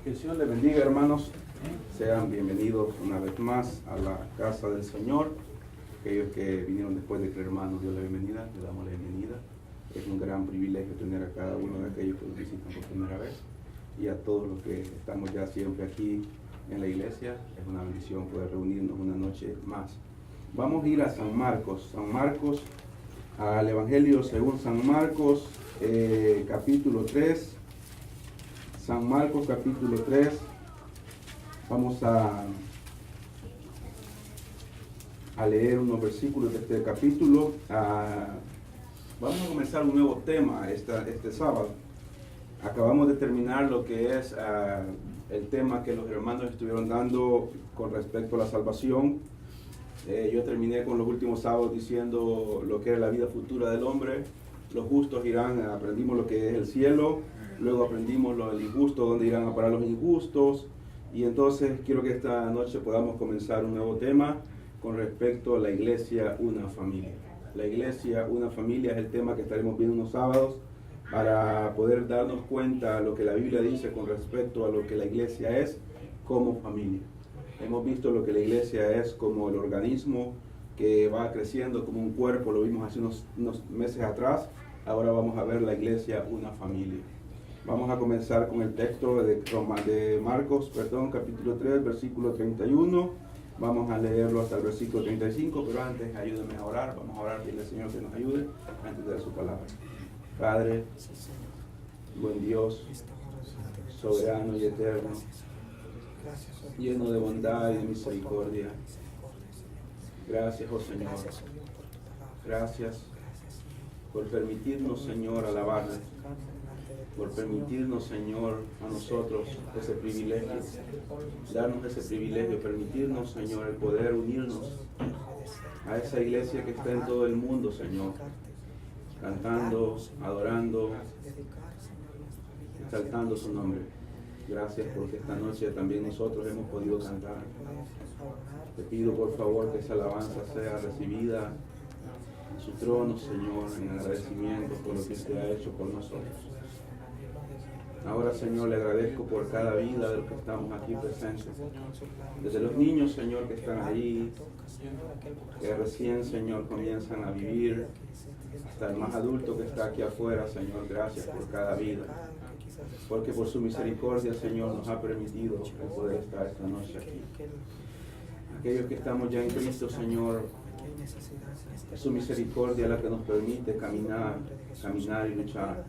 Que el Señor les bendiga, hermanos. Sean bienvenidos una vez más a la casa del Señor. Aquellos que vinieron después de creer, hermanos, Dios la bienvenida, le damos la bienvenida. Es un gran privilegio tener a cada uno de aquellos que nos visitan por primera vez. Y a todos los que estamos ya siempre aquí en la iglesia, es una bendición poder reunirnos una noche más. Vamos a ir a San Marcos, al Evangelio según San Marcos, capítulo 3. San Marcos capítulo 3, vamos a leer unos versículos de este capítulo. Vamos a comenzar un nuevo tema este sábado. Acabamos de terminar lo que es el tema que los hermanos estuvieron dando con respecto a la salvación. Yo terminé con los últimos sábados diciendo lo que era la vida futura del hombre. Los justos irán, aprendimos lo que es el cielo. Luego aprendimos lo del injusto, dónde irán a parar los injustos. Y entonces quiero que esta noche podamos comenzar un nuevo tema con respecto a la iglesia, una familia. La iglesia, una familia es el tema que estaremos viendo unos sábados para poder darnos cuenta de lo que la Biblia dice con respecto a lo que la iglesia es como familia. Hemos visto lo que la iglesia es como el organismo que va creciendo como un cuerpo, lo vimos hace unos meses atrás. Ahora vamos a ver la iglesia, una familia. Vamos a comenzar con el texto de Marcos, capítulo 3, versículo 31. Vamos a leerlo hasta el versículo 35, pero antes ayúdenme a orar. Vamos a orar, pedirle al Señor que nos ayude antes de dar su palabra. Padre, buen Dios, soberano y eterno, lleno de bondad y de misericordia. Gracias, oh Señor. Gracias por permitirnos, Señor, alabarle. Por permitirnos, Señor, a nosotros ese privilegio, darnos ese privilegio, permitirnos, Señor, el poder unirnos a esa iglesia que está en todo el mundo, Señor, cantando, adorando, exaltando su nombre. Gracias porque esta noche también nosotros hemos podido cantar. Te pido, por favor, que esa alabanza sea recibida en su trono, Señor, en agradecimiento por lo que usted ha hecho por nosotros. Ahora, Señor, le agradezco por cada vida de los que estamos aquí presentes. Desde los niños, Señor, que están ahí, que recién, Señor, comienzan a vivir, hasta el más adulto que está aquí afuera, Señor, gracias por cada vida. Porque por su misericordia, Señor, nos ha permitido el poder estar esta noche aquí. Aquellos que estamos ya en Cristo, Señor, es su misericordia la que nos permite caminar y luchar.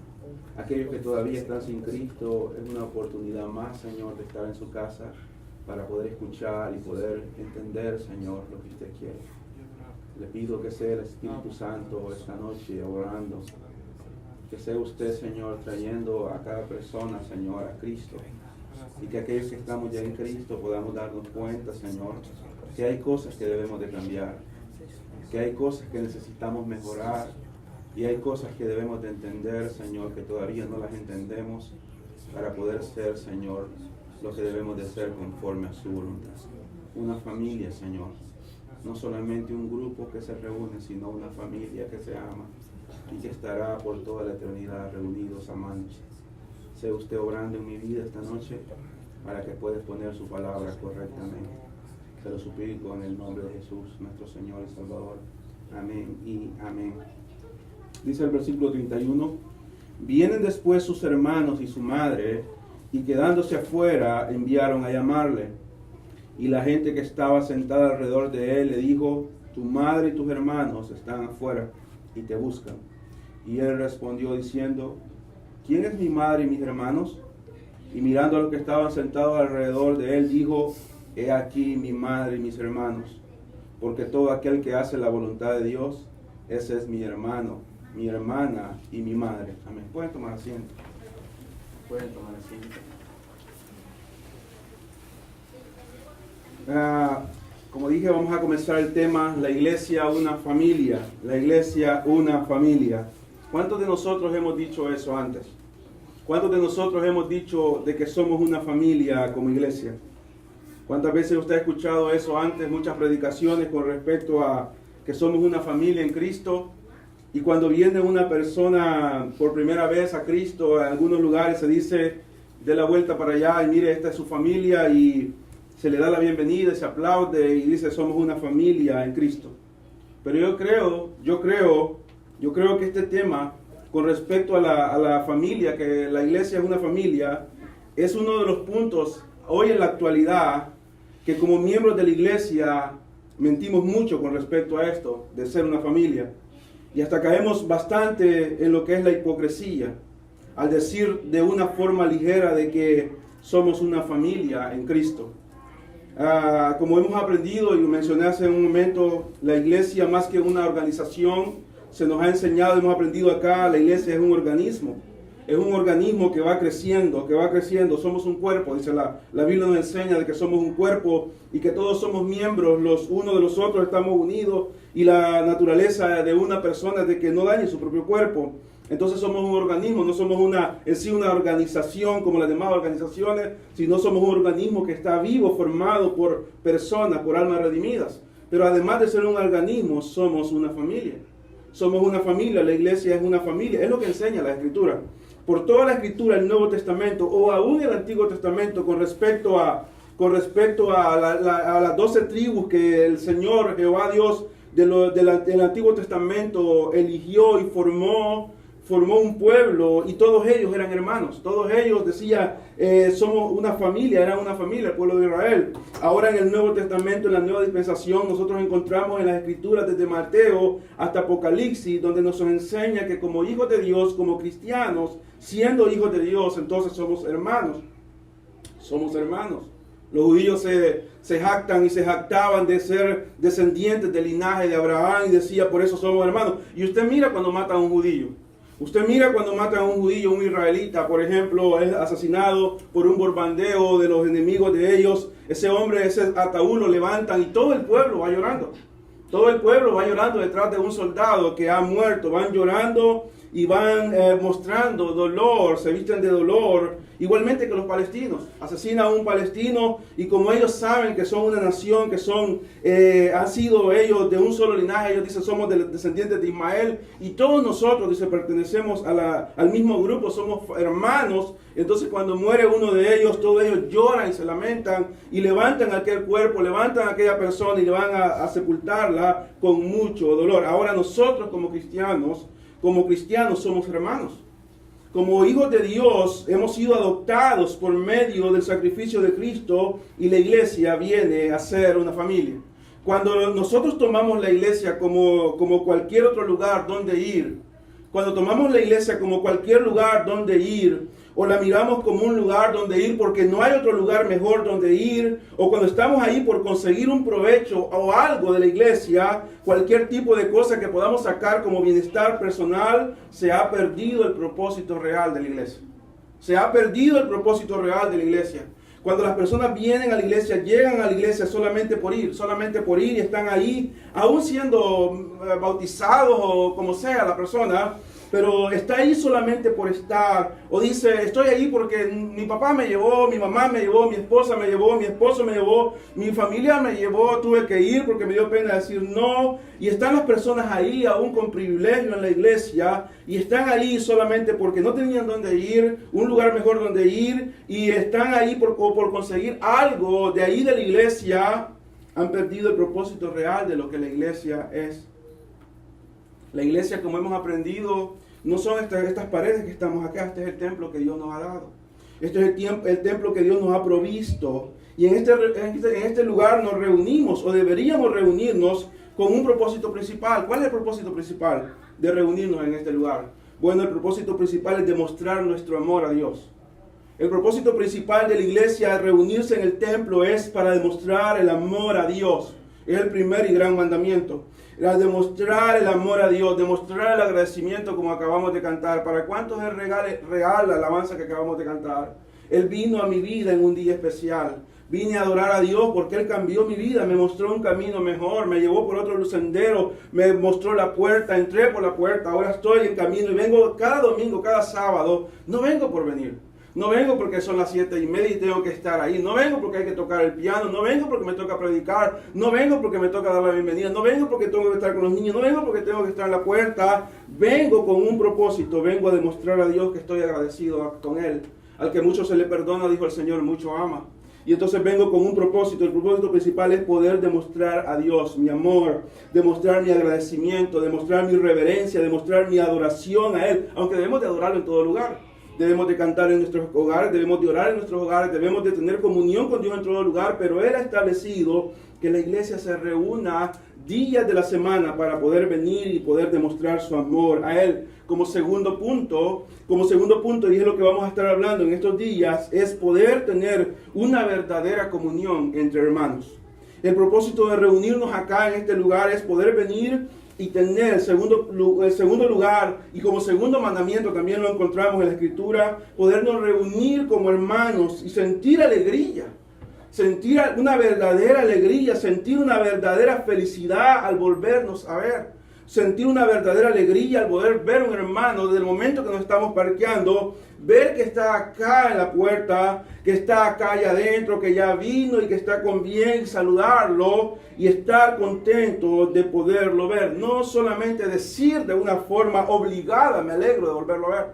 Aquellos que todavía están sin Cristo, es una oportunidad más, Señor, de estar en su casa para poder escuchar y poder entender, Señor, lo que usted quiere. Le pido que sea el Espíritu Santo esta noche orando, que sea usted, Señor, trayendo a cada persona, Señor, a Cristo, y que aquellos que estamos ya en Cristo podamos darnos cuenta, Señor, que hay cosas que debemos de cambiar, que hay cosas que necesitamos mejorar, y hay cosas que debemos de entender, Señor, que todavía no las entendemos para poder ser, Señor, lo que debemos de ser conforme a su voluntad. Una familia, Señor. No solamente un grupo que se reúne, sino una familia que se ama y que estará por toda la eternidad reunidos amándose. Sea usted obrando en mi vida esta noche para que pueda exponer su palabra correctamente. Se lo suplico en el nombre de Jesús, nuestro Señor y Salvador. Amén y amén. Dice el versículo 31, vienen después sus hermanos y su madre, y quedándose afuera, enviaron a llamarle. Y la gente que estaba sentada alrededor de él le dijo, tu madre y tus hermanos están afuera y te buscan. Y él respondió diciendo, ¿quién es mi madre y mis hermanos? Y mirando a los que estaban sentados alrededor de él, dijo, he aquí mi madre y mis hermanos, porque todo aquel que hace la voluntad de Dios, ese es mi hermano, mi hermana y mi madre. Amén. Pueden tomar asiento. Como dije, vamos a comenzar el tema, la iglesia, una familia. La iglesia, una familia. ¿Cuántos de nosotros hemos dicho eso antes? ¿Cuántos de nosotros hemos dicho de que somos una familia como iglesia? ¿Cuántas veces usted ha escuchado eso antes? Muchas predicaciones con respecto a que somos una familia en Cristo. Y cuando viene una persona por primera vez a Cristo, en algunos lugares se dice dé la vuelta para allá y mire, esta es su familia, y se le da la bienvenida, se aplaude y dice, somos una familia en Cristo. Pero yo creo que este tema, con respecto a la familia, que la iglesia es una familia, es uno de los puntos hoy en la actualidad que como miembros de la iglesia mentimos mucho con respecto a esto, de ser una familia. Y hasta caemos bastante en lo que es la hipocresía, al decir de una forma ligera de que somos una familia en Cristo. Como hemos aprendido y mencioné hace un momento, la iglesia más que una organización, se nos ha enseñado, hemos aprendido acá, la iglesia es un organismo. Es un organismo que va creciendo, somos un cuerpo, dice la Biblia nos enseña de que somos un cuerpo y que todos somos miembros, los unos de los otros estamos unidos, y la naturaleza de una persona es de que no dañe su propio cuerpo. Entonces somos un organismo, no somos una organización como las demás organizaciones, sino somos un organismo que está vivo, formado por personas, por almas redimidas. Pero además de ser un organismo, somos una familia. Somos una familia, la iglesia es una familia, es lo que enseña la Escritura. Por toda la Escritura, el Nuevo Testamento o aún el Antiguo Testamento, con respecto a las 12 tribus que el Señor, Jehová Dios, del Antiguo Testamento eligió y formó un pueblo, y todos ellos eran hermanos. Todos ellos decía, somos una familia, era una familia, el pueblo de Israel. Ahora en el Nuevo Testamento, en la nueva dispensación, nosotros encontramos en las Escrituras desde Mateo hasta Apocalipsis, donde nos enseña que como hijos de Dios, como cristianos, siendo hijos de Dios, entonces somos hermanos. Somos hermanos. Los judíos se jactan y se jactaban de ser descendientes del linaje de Abraham, y decía, por eso somos hermanos. Y usted mira cuando mata a un judío. Usted mira cuando matan a un judío, un israelita, por ejemplo, es asesinado por un bombardeo de los enemigos de ellos. Ese hombre, ese ataúd lo levantan y todo el pueblo va llorando. Todo el pueblo va llorando detrás de un soldado que ha muerto. Van llorando y van mostrando dolor, se visten de dolor. Igualmente que los palestinos. Asesinan a un palestino, y como ellos saben que son una nación, que han sido ellos de un solo linaje, ellos dicen somos descendientes de Ismael, y todos nosotros, dice, pertenecemos al mismo grupo, somos hermanos. Entonces cuando muere uno de ellos, todos ellos lloran y se lamentan y levantan aquel cuerpo, levantan a aquella persona y le van a sepultarla con mucho dolor. Ahora nosotros como cristianos somos hermanos. Como hijos de Dios hemos sido adoptados por medio del sacrificio de Cristo, y la iglesia viene a ser una familia. Cuando nosotros tomamos la iglesia como cualquier otro lugar donde ir, cuando tomamos la iglesia como cualquier lugar donde ir, o la miramos como un lugar donde ir porque no hay otro lugar mejor donde ir, o cuando estamos ahí por conseguir un provecho o algo de la iglesia, cualquier tipo de cosa que podamos sacar como bienestar personal, se ha perdido el propósito real de la iglesia. Se ha perdido el propósito real de la iglesia. Cuando las personas vienen a la iglesia, llegan a la iglesia solamente por ir y están ahí, aún siendo bautizados o como sea la persona, pero está ahí solamente por estar, o dice, estoy ahí porque mi papá me llevó, mi mamá me llevó, mi esposa me llevó, mi esposo me llevó, mi familia me llevó, tuve que ir porque me dio pena decir no. Y están las personas ahí aún con privilegio en la iglesia, y están ahí solamente porque no tenían dónde ir, un lugar mejor donde ir, y están ahí por conseguir algo de ahí de la iglesia. Han perdido el propósito real de lo que la iglesia es. La iglesia, como hemos aprendido, no son estas paredes que estamos acá. Este es el templo que Dios nos ha dado. Este es el templo que Dios nos ha provisto. Y en este lugar nos reunimos, o deberíamos reunirnos, con un propósito principal. ¿Cuál es el propósito principal de reunirnos en este lugar? Bueno, el propósito principal es demostrar nuestro amor a Dios. El propósito principal de la iglesia, reunirse en el templo, es para demostrar el amor a Dios. Es el primer y gran mandamiento. Era demostrar el amor a Dios, demostrar el agradecimiento, como acabamos de cantar. ¿Para cuántos es real la alabanza que acabamos de cantar? Él vino a mi vida en un día especial. Vine a adorar a Dios porque Él cambió mi vida, me mostró un camino mejor, me llevó por otro sendero, me mostró la puerta, entré por la puerta, ahora estoy en camino y vengo cada domingo, cada sábado. No vengo por venir. No vengo porque son las 7:30 y tengo que estar ahí. No vengo porque hay que tocar el piano. No vengo porque me toca predicar. No vengo porque me toca dar la bienvenida. No vengo porque tengo que estar con los niños. No vengo porque tengo que estar en la puerta. Vengo con un propósito. Vengo a demostrar a Dios que estoy agradecido con Él. Al que mucho se le perdona, dijo el Señor, mucho ama. Y entonces vengo con un propósito. El propósito principal es poder demostrar a Dios mi amor, demostrar mi agradecimiento, demostrar mi reverencia, demostrar mi adoración a Él. Aunque debemos de adorarlo en todo lugar. Debemos de cantar en nuestros hogares, debemos de orar en nuestros hogares, debemos de tener comunión con Dios en todo lugar. Pero Él ha establecido que la iglesia se reúna días de la semana para poder venir y poder demostrar su amor a Él. Como segundo punto, y es lo que vamos a estar hablando en estos días, es poder tener una verdadera comunión entre hermanos. El propósito de reunirnos acá en este lugar es poder venir y tener el segundo lugar, y como segundo mandamiento también lo encontramos en la Escritura, podernos reunir como hermanos y sentir alegría. Sentir una verdadera alegría, sentir una verdadera felicidad al volvernos a ver. Sentir una verdadera alegría al poder ver a un hermano desde el momento que nos estamos parqueando, ver que está acá en la puerta, que está acá allá adentro, que ya vino y que está con bien, saludarlo y estar contento de poderlo ver. No solamente decir de una forma obligada, me alegro de volverlo a ver,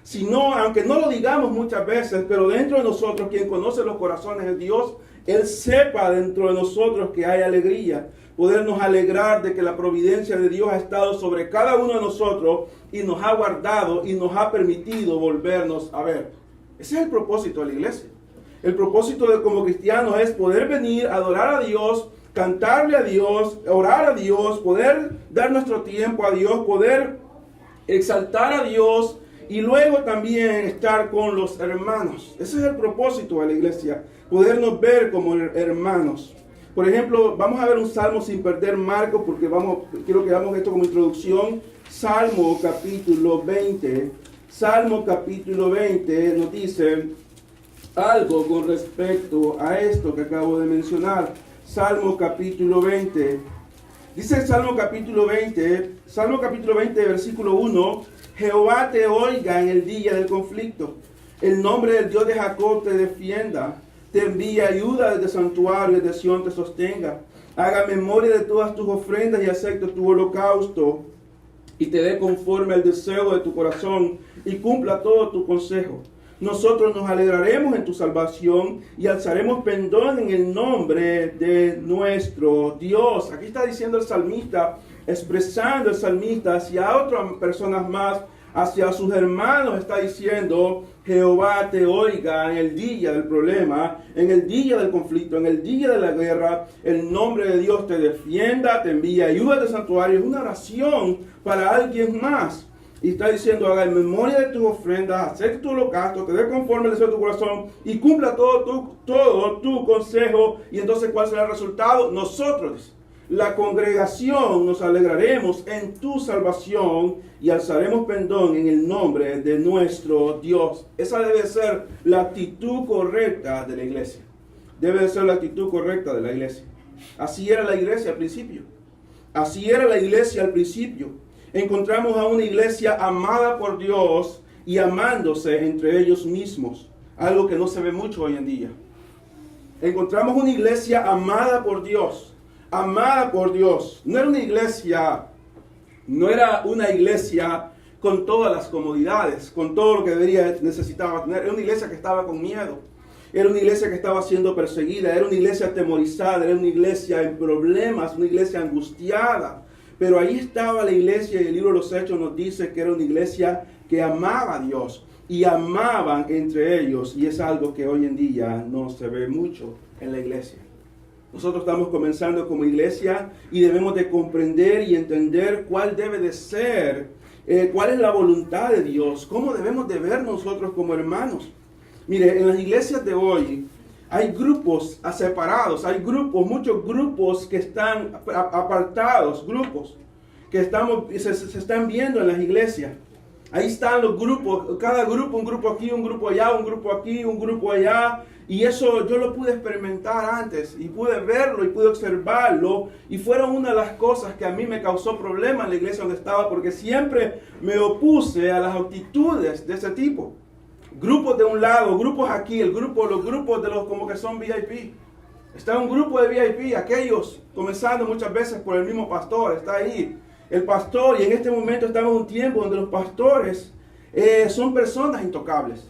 sino, aunque no lo digamos muchas veces, pero dentro de nosotros, quien conoce los corazones de Dios, Él sepa dentro de nosotros que hay alegría. Podernos alegrar de que la providencia de Dios ha estado sobre cada uno de nosotros y nos ha guardado y nos ha permitido volvernos a ver. Ese es el propósito de la iglesia. El propósito de como cristianos es poder venir, adorar a Dios, cantarle a Dios, orar a Dios, poder dar nuestro tiempo a Dios, poder exaltar a Dios y luego también estar con los hermanos. Ese es el propósito de la iglesia, podernos ver como hermanos. Por ejemplo, vamos a ver un salmo sin perder marco, porque quiero que hagamos esto como introducción. Salmo capítulo 20. Salmo capítulo 20 nos dice algo con respecto a esto que acabo de mencionar. Salmo capítulo 20. Dice el Salmo capítulo 20, versículo 1, Jehová te oiga en el día del conflicto. El nombre del Dios de Jacob te defienda. Te envía ayuda desde santuario, desde Sión te sostenga. Haga memoria de todas tus ofrendas y acepte tu holocausto. Y te dé conforme al deseo de tu corazón y cumpla todo tu consejo. Nosotros nos alegraremos en tu salvación y alzaremos pendón en el nombre de nuestro Dios. Aquí está diciendo el salmista, expresando el salmista hacia otras personas más, hacia sus hermanos, está diciendo: Jehová te oiga en el día del problema, en el día del conflicto, en el día de la guerra. El nombre de Dios te defienda, te envía ayuda de santuario. Es una oración para alguien más. Y está diciendo: haga en memoria de tus ofrendas, acepte tu holocausto, te dé conforme al deseo de tu corazón y cumpla todo tu consejo. Y entonces, ¿cuál será el resultado? Nosotros, la congregación, nos alegraremos en tu salvación y alzaremos pendón en el nombre de nuestro Dios. Esa debe ser la actitud correcta de la iglesia. Debe de ser la actitud correcta de la iglesia. Así era la iglesia al principio. Así era la iglesia al principio. Encontramos a una iglesia amada por Dios y amándose entre ellos mismos. Algo que no se ve mucho hoy en día. Encontramos una iglesia amada por Dios. Amada por Dios. No era una iglesia con todas las comodidades, con todo lo que necesitaba tener. Era una iglesia que estaba con miedo. Era una iglesia que estaba siendo perseguida. Era una iglesia atemorizada. Era una iglesia en problemas. Una iglesia angustiada. Pero ahí estaba la iglesia, y el libro de los Hechos nos dice que era una iglesia que amaba a Dios. Y amaban entre ellos. Y es algo que hoy en día no se ve mucho en la iglesia. Nosotros estamos comenzando como iglesia y debemos de comprender y entender cuál debe de ser, cuál es la voluntad de Dios, cómo debemos de ver nosotros como hermanos. Mire, en las iglesias de hoy hay grupos separados, hay muchos grupos que están apartados, grupos que se están viendo en las iglesias. Ahí están los grupos, cada grupo, un grupo aquí, un grupo allá, un grupo aquí, un grupo allá. Y eso yo lo pude experimentar antes y pude verlo y pude observarlo. Y fueron una de las cosas que a mí me causó problemas en la iglesia donde estaba, porque siempre me opuse a las actitudes de ese tipo. Grupos de un lado, grupos aquí, los grupos de los como que son VIP. Está un grupo de VIP, aquellos comenzando muchas veces por el mismo pastor, está ahí. El pastor, y en este momento estamos en un tiempo donde los pastores son personas intocables.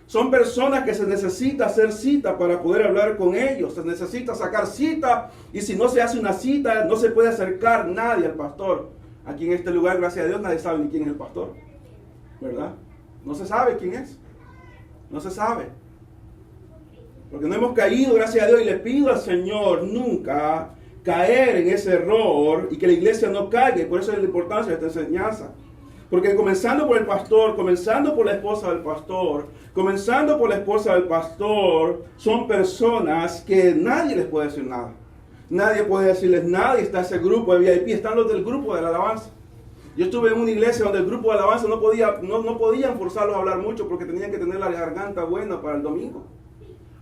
Son personas que se necesita hacer cita para poder hablar con ellos. Se necesita sacar cita. Y si no se hace una cita, no se puede acercar nadie al pastor. Aquí en este lugar, gracias a Dios, nadie sabe ni quién es el pastor. ¿Verdad? No se sabe quién es. No se sabe. Porque no hemos caído, gracias a Dios. Y le pido al Señor nunca caer en ese error y que la iglesia no caiga. Por eso es la importancia de esta enseñanza. Porque comenzando por el pastor, comenzando por la esposa del pastor, comenzando por la esposa del pastor, son personas que nadie les puede decir nada. Nadie puede decirles nada y está ese grupo de VIP, están los del grupo de la alabanza. Yo estuve en una iglesia donde el grupo de alabanza no podían forzarlos a hablar mucho porque tenían que tener la garganta buena para el domingo.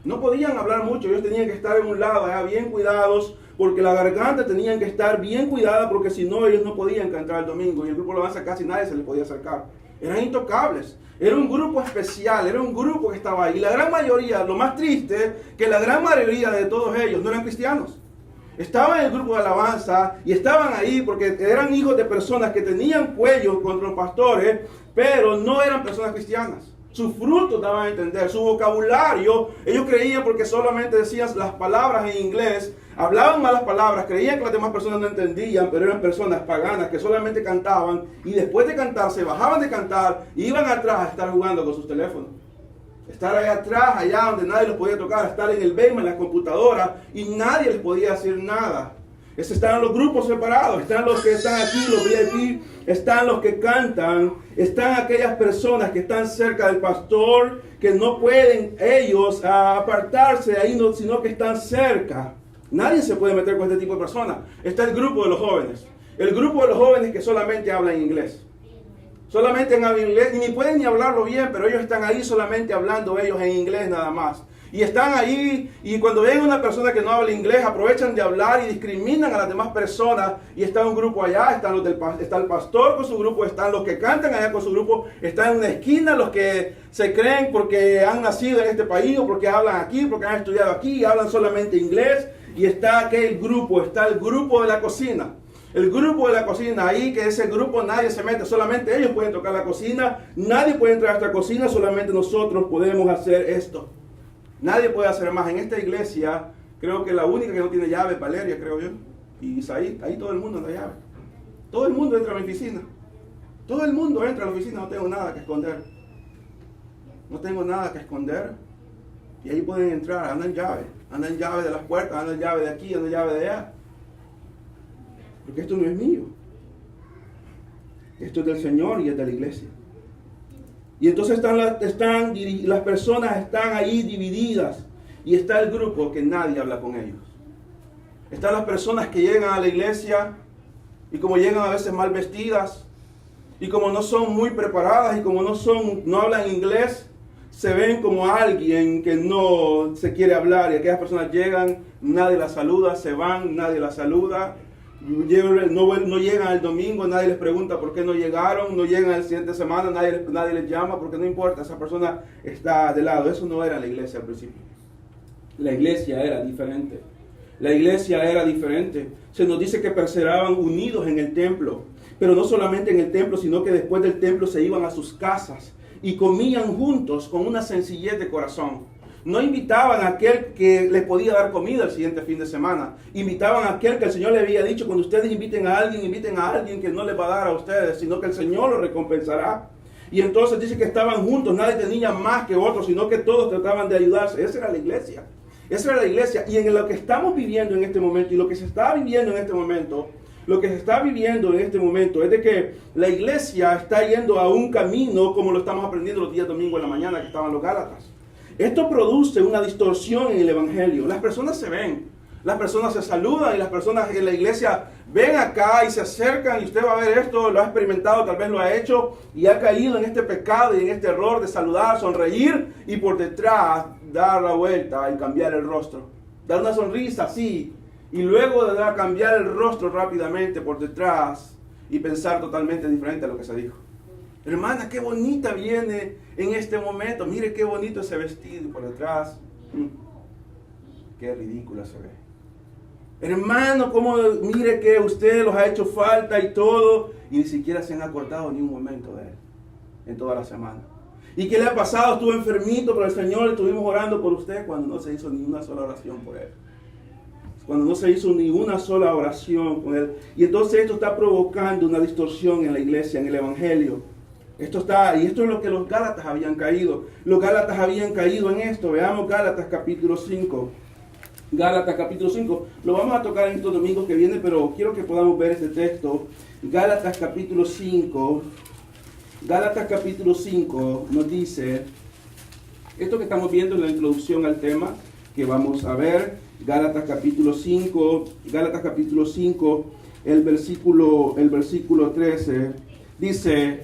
No podían hablar mucho, ellos tenían que estar en un lado, bien cuidados, porque la garganta tenían que estar bien cuidada, porque si no, ellos no podían cantar el domingo. Y el grupo de alabanza casi nadie se les podía acercar. Eran intocables. Era un grupo especial, era un grupo que estaba ahí. Y la gran mayoría, lo más triste, que la gran mayoría de todos ellos no eran cristianos. Estaban en el grupo de alabanza y estaban ahí porque eran hijos de personas que tenían cuello contra los pastores, pero no eran personas cristianas. Sus frutos daban a entender, su vocabulario, ellos creían porque solamente decían las palabras en inglés, hablaban malas palabras, creían que las demás personas no entendían, pero eran personas paganas que solamente cantaban y después de cantar se bajaban de cantar y iban atrás a estar jugando con sus teléfonos. Estar allá atrás, allá donde nadie los podía tocar, estar en el basement, en la computadora y nadie les podía decir nada. Están los grupos separados, están los que están aquí, los VIP, están los que cantan, están aquellas personas que están cerca del pastor, que no pueden ellos apartarse de ahí, sino que están cerca. Nadie se puede meter con este tipo de personas. Está el grupo de los jóvenes. El grupo de los jóvenes que solamente hablan inglés. Solamente hablan inglés, y ni pueden ni hablarlo bien, pero ellos están ahí solamente hablando ellos en inglés nada más. Y están ahí, y cuando ven a una persona que no habla inglés, aprovechan de hablar y discriminan a las demás personas. Y está un grupo allá, está el pastor con su grupo, están los que cantan allá con su grupo, están en una esquina los que se creen porque han nacido en este país, o porque hablan aquí, porque han estudiado aquí, y hablan solamente inglés. Y está aquel grupo, está el grupo de la cocina. El grupo de la cocina, ahí que ese grupo nadie se mete, solamente ellos pueden tocar la cocina, nadie puede entrar a esta cocina, solamente nosotros podemos hacer esto. Nadie puede hacer más. En esta iglesia, creo que la única que no tiene llave es Valeria, creo yo. Y Isaí, ahí todo el mundo da llave. Todo el mundo entra a mi oficina. Todo el mundo entra a la oficina, no tengo nada que esconder. No tengo nada que esconder. Y ahí pueden entrar, andan llave de las puertas, andan llave de aquí, andan llave de allá. Porque esto no es mío. Esto es del Señor y es de la iglesia. Y entonces las personas están ahí divididas. Y está el grupo que nadie habla con ellos. Están las personas que llegan a la iglesia y como llegan a veces mal vestidas y como no son muy preparadas y como no hablan inglés, se ven como alguien que no se quiere hablar. Y aquellas personas llegan, nadie las saluda, se van, nadie las saluda. No llegan el domingo, nadie les pregunta por qué no llegaron, no llegan la siguiente semana, nadie les llama, porque no importa, esa persona está de lado. Eso no era la iglesia al principio. La iglesia era diferente. La iglesia era diferente. Se nos dice que perseveraban unidos en el templo, pero no solamente en el templo, sino que después del templo se iban a sus casas y comían juntos con una sencillez de corazón. No invitaban a aquel que les podía dar comida el siguiente fin de semana. Invitaban a aquel que el Señor le había dicho, cuando ustedes inviten a alguien que no les va a dar a ustedes, sino que el Señor lo recompensará. Y entonces dice que estaban juntos, nadie tenía más que otro, sino que todos trataban de ayudarse. Esa era la iglesia. Esa era la iglesia. Y en lo que estamos viviendo en este momento, y lo que se está viviendo en este momento, es de que la iglesia está yendo a un camino como lo estamos aprendiendo los días domingo en la mañana que estaban los Gálatas. Esto produce una distorsión en el evangelio. Las personas se ven, las personas se saludan y las personas en la iglesia ven acá y se acercan y usted va a ver esto, lo ha experimentado, tal vez lo ha hecho y ha caído en este pecado y en este error de saludar, sonreír y por detrás dar la vuelta y cambiar el rostro. Dar una sonrisa así y luego de cambiar el rostro rápidamente por detrás y pensar totalmente diferente a lo que se dijo. Hermana, qué bonita viene en este momento. Mire qué bonito ese vestido y por detrás. Qué ridícula se ve. Hermano, mire que usted los ha hecho falta y todo. Y ni siquiera se han acordado ni un momento de él en toda la semana. ¿Y qué le ha pasado? Estuvo enfermito, pero el Señor estuvimos orando por usted cuando no se hizo ni una sola oración por él. Cuando no se hizo ni una sola oración con él. Y entonces esto está provocando una distorsión en la iglesia, en el evangelio. Y esto es lo que los Gálatas habían caído. Los Gálatas habían caído en esto. Veamos Gálatas capítulo 5. Gálatas capítulo 5. Lo vamos a tocar en estos domingos que vienen, pero quiero que podamos ver este texto. Gálatas capítulo 5. Gálatas capítulo 5 nos dice, esto que estamos viendo en la introducción al tema, que vamos a ver, Gálatas capítulo 5, el versículo 13, dice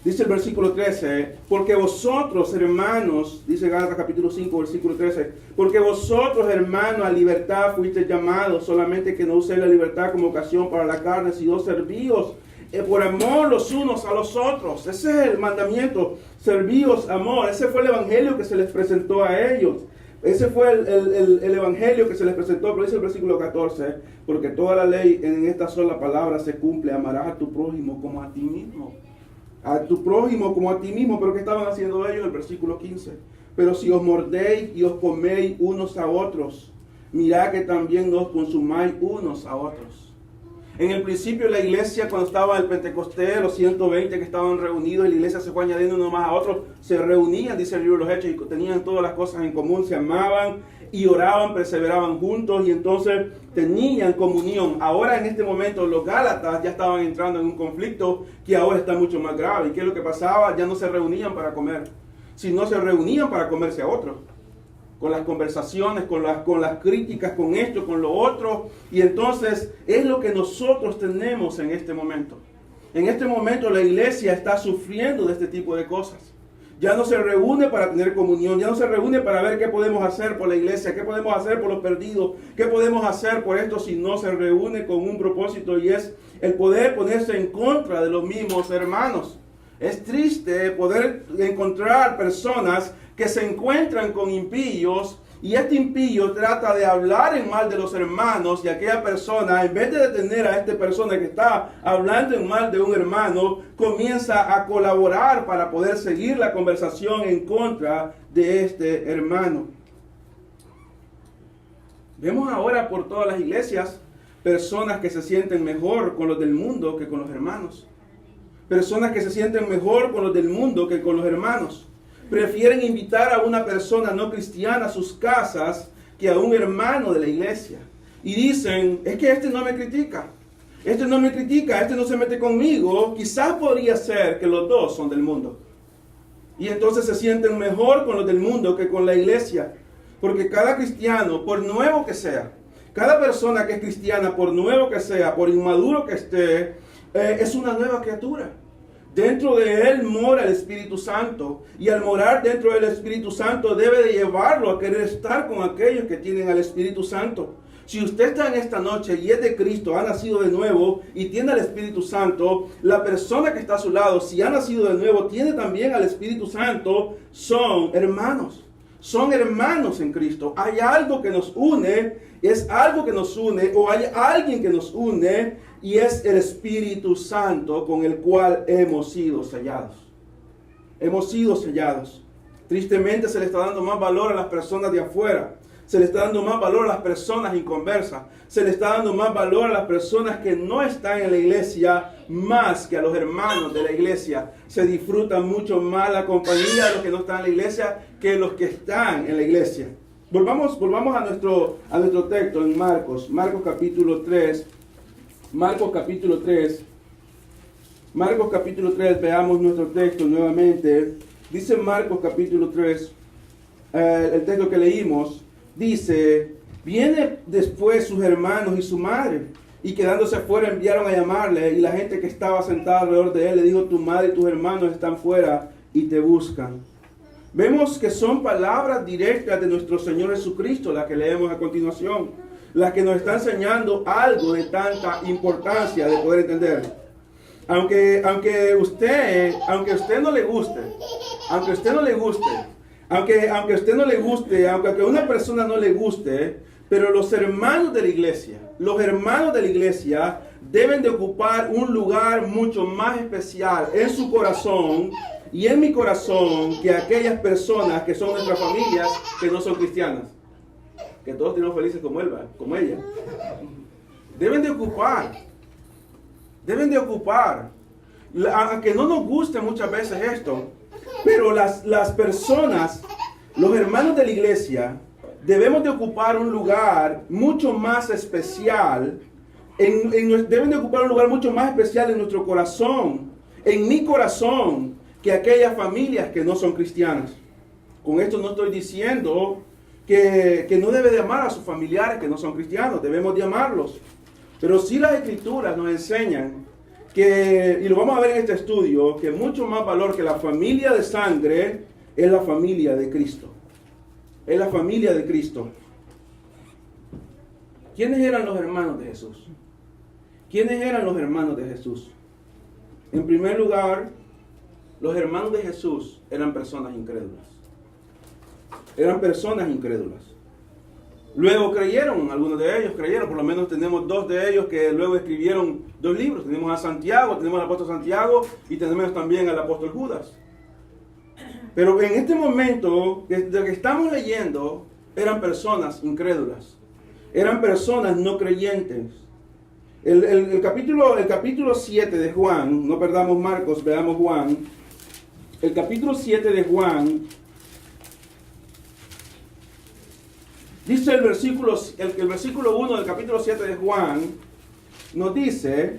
el versículo 13, porque vosotros, hermanos, dice Gálatas capítulo 5, versículo 13, porque vosotros, hermanos, a libertad fuisteis llamados, solamente que no uséis la libertad como ocasión para la carne, sino servíos por amor los unos a los otros. Ese es el mandamiento, servíos amor. Ese fue el evangelio que se les presentó a ellos. Ese fue el evangelio que se les presentó, pero dice el versículo 14, porque toda la ley en esta sola palabra se cumple, amarás a tu prójimo como a ti mismo. A tu prójimo como a ti mismo. Pero ¿qué estaban haciendo ellos? El versículo 15, pero si os mordéis y os coméis unos a otros, mirad que también no os consumáis unos a otros. En el principio la iglesia, cuando estaba el Pentecostés, los 120 que estaban reunidos, y la iglesia se fue añadiendo uno más a otro, se reunían, dice el libro de los Hechos, y tenían todas las cosas en común, se amaban y oraban, perseveraban juntos, y entonces tenían comunión. Ahora en este momento los Gálatas ya estaban entrando en un conflicto que ahora está mucho más grave. ¿Y qué es lo que pasaba? Ya no se reunían para comer, sino se reunían para comerse a otros. Con las conversaciones, con las críticas, con esto, con lo otro. Y entonces es lo que nosotros tenemos en este momento. En este momento la iglesia está sufriendo de este tipo de cosas. Ya no se reúne para tener comunión, ya no se reúne para ver qué podemos hacer por la iglesia, qué podemos hacer por los perdidos, qué podemos hacer por esto, si no se reúne con un propósito, y es el poder ponerse en contra de los mismos hermanos. Es triste poder encontrar personas que se encuentran con impíos, y este impío trata de hablar en mal de los hermanos, y aquella persona, en vez de detener a esta persona que está hablando en mal de un hermano, comienza a colaborar para poder seguir la conversación en contra de este hermano. Vemos ahora por todas las iglesias personas que se sienten mejor con los del mundo que con los hermanos. Personas que se sienten mejor con los del mundo que con los hermanos. Prefieren invitar a una persona no cristiana a sus casas que a un hermano de la iglesia. Y dicen, es que este no me critica. Este no me critica, este no se mete conmigo. Quizás podría ser que los dos son del mundo. Y entonces se sienten mejor con los del mundo que con la iglesia. Porque cada cristiano, por nuevo que sea, cada persona que es cristiana, por nuevo que sea, por inmaduro que esté, es una nueva criatura. Dentro de él mora el Espíritu Santo, y al morar dentro del Espíritu Santo debe de llevarlo a querer estar con aquellos que tienen al Espíritu Santo. Si usted está en esta noche y es de Cristo, ha nacido de nuevo y tiene al Espíritu Santo, la persona que está a su lado, si ha nacido de nuevo, tiene también al Espíritu Santo, son hermanos. Son hermanos en Cristo. Hay algo que nos une, es algo que nos une, o hay alguien que nos une, y es el Espíritu Santo con el cual hemos sido sellados. Hemos sido sellados. Tristemente se le está dando más valor a las personas de afuera. Se le está dando más valor a las personas inconversas. Se le está dando más valor a las personas que no están en la iglesia más que a los hermanos de la iglesia. Se disfruta mucho más la compañía de los que no están en la iglesia que los que están en la iglesia. Volvamos a nuestro texto en Marcos capítulo 3. Marcos capítulo 3, veamos nuestro texto nuevamente. Dice Marcos capítulo 3, el texto que leímos, dice, viene después sus hermanos y su madre, y quedándose afuera enviaron a llamarle, y la gente que estaba sentada alrededor de él le dijo, tu madre y tus hermanos están fuera y te buscan. Vemos que son palabras directas de nuestro Señor Jesucristo las que leemos a continuación. Las que nos están enseñando algo de tanta importancia de poder entender. Aunque a usted no le guste, aunque a una persona no le guste, pero los hermanos de la iglesia deben de ocupar un lugar mucho más especial en su corazón y en mi corazón que aquellas personas que son nuestras familias que no son cristianas, que todos tenemos felices como él, como ella, deben de ocupar, aunque no nos guste muchas veces esto, pero las personas, los hermanos de la iglesia, debemos de ocupar un lugar mucho más especial, deben de ocupar un lugar mucho más especial en nuestro corazón, en mi corazón, que aquellas familias que no son cristianas. Con esto no estoy diciendo que no debe de amar a sus familiares que no son cristianos, debemos de amarlos. Pero sí las escrituras nos enseñan que, y lo vamos a ver en este estudio, que mucho más valor que la familia de sangre es la familia de Cristo. Es la familia de Cristo. ¿Quiénes eran los hermanos de Jesús? ¿Quiénes eran los hermanos de Jesús? En primer lugar, los hermanos de Jesús eran personas incrédulas. Eran personas incrédulas. Luego creyeron, algunos de ellos creyeron, por lo menos tenemos dos de ellos que luego escribieron 2 libros. Tenemos a Santiago, tenemos al apóstol Santiago y tenemos también al apóstol Judas. Pero en este momento de que estamos leyendo, eran personas incrédulas. Eran personas no creyentes. El capítulo 7 de Juan, no perdamos Marcos, veamos Juan. El capítulo 7 de Juan, dice el versículo 1 del capítulo 7 de Juan, nos dice: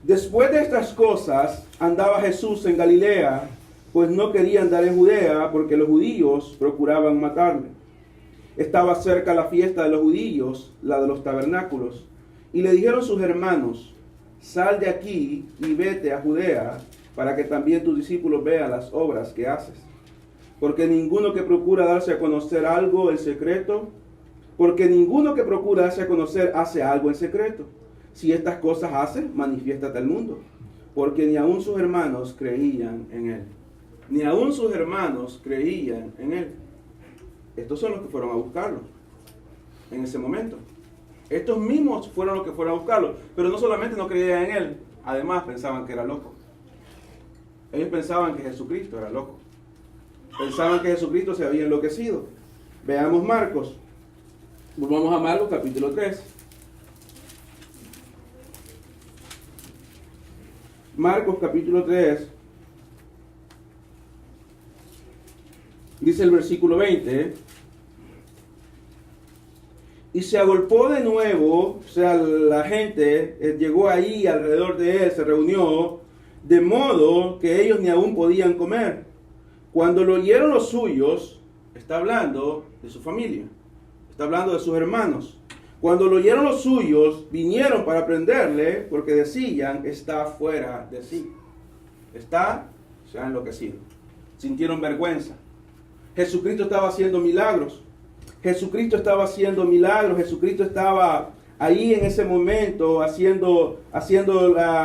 después de estas cosas andaba Jesús en Galilea, pues no quería andar en Judea, porque los judíos procuraban matarle. Estaba cerca la fiesta de los judíos, la de los tabernáculos, y le dijeron sus hermanos: sal de aquí y vete a Judea, para que también tus discípulos vean las obras que haces. Porque ninguno que procura darse a conocer algo en secreto, hace algo en secreto. Si estas cosas hace, manifiéstate al mundo. Porque ni aun sus hermanos creían en él. Ni aun sus hermanos creían en él. Estos son los que fueron a buscarlo en ese momento. Estos mismos fueron los que fueron a buscarlo. Pero no solamente no creían en él, además pensaban que era loco. Ellos pensaban que Jesucristo era loco. Pensaban que Jesucristo se había enloquecido. Veamos Marcos. Volvamos a Marcos capítulo 3. Marcos capítulo 3. Dice el versículo 20. Y se agolpó de nuevo, o sea, la gente llegó ahí alrededor de él, se reunió, de modo que ellos ni aún podían comer. Cuando lo oyeron los suyos, está hablando de su familia, está hablando de sus hermanos. Cuando lo oyeron los suyos, vinieron para prenderle, porque decían: está fuera de sí. Se ha enloquecido. Sintieron vergüenza. Jesucristo estaba haciendo milagros. Jesucristo estaba ahí en ese momento haciendo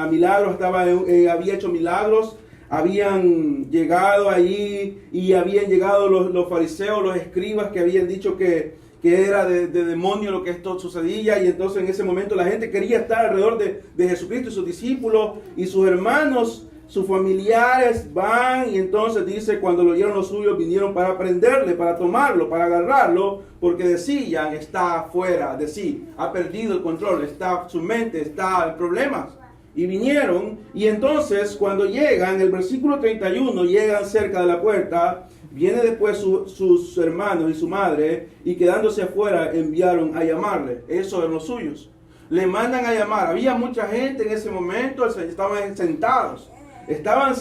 milagros, había hecho milagros. Habían llegado ahí y habían llegado los fariseos, los escribas que habían dicho que era de demonio lo que esto sucedía, y entonces en ese momento la gente quería estar alrededor de Jesucristo y sus discípulos y sus hermanos, sus familiares van, y entonces dice: cuando lo oyeron los suyos vinieron para prenderle, para tomarlo, para agarrarlo, porque decían: está fuera de sí, ha perdido el control, su mente está en problemas. Y vinieron, y entonces cuando llegan, el versículo 31, llegan cerca de la puerta, viene después sus hermanos y su madre, y quedándose afuera enviaron a llamarle. Esos eran los suyos. Le mandan a llamar. Había mucha gente en ese momento, estaban sentados, estaban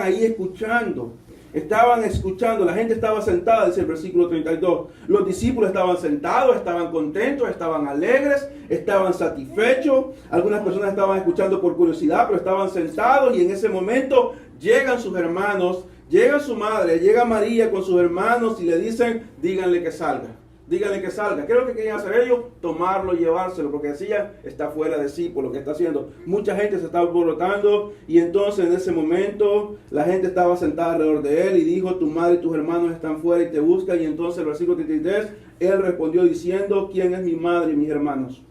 ahí escuchando. La gente estaba sentada, dice el versículo 32. Los discípulos estaban sentados, estaban contentos, estaban alegres, estaban satisfechos. Algunas personas estaban escuchando por curiosidad, pero estaban sentados, y en ese momento llegan sus hermanos, llega su madre, llega María con sus hermanos y le dicen: díganle que salga. Díganle que salga. ¿Qué es lo que querían hacer ellos? Tomarlo, llevárselo, porque decían: está fuera de sí por lo que está haciendo. Mucha gente se estaba alborotando, y entonces en ese momento la gente estaba sentada alrededor de él y dijo: tu madre y tus hermanos están fuera y te buscan. Y entonces el versículo 33, él respondió diciendo: ¿quién es mi madre y mis hermanos?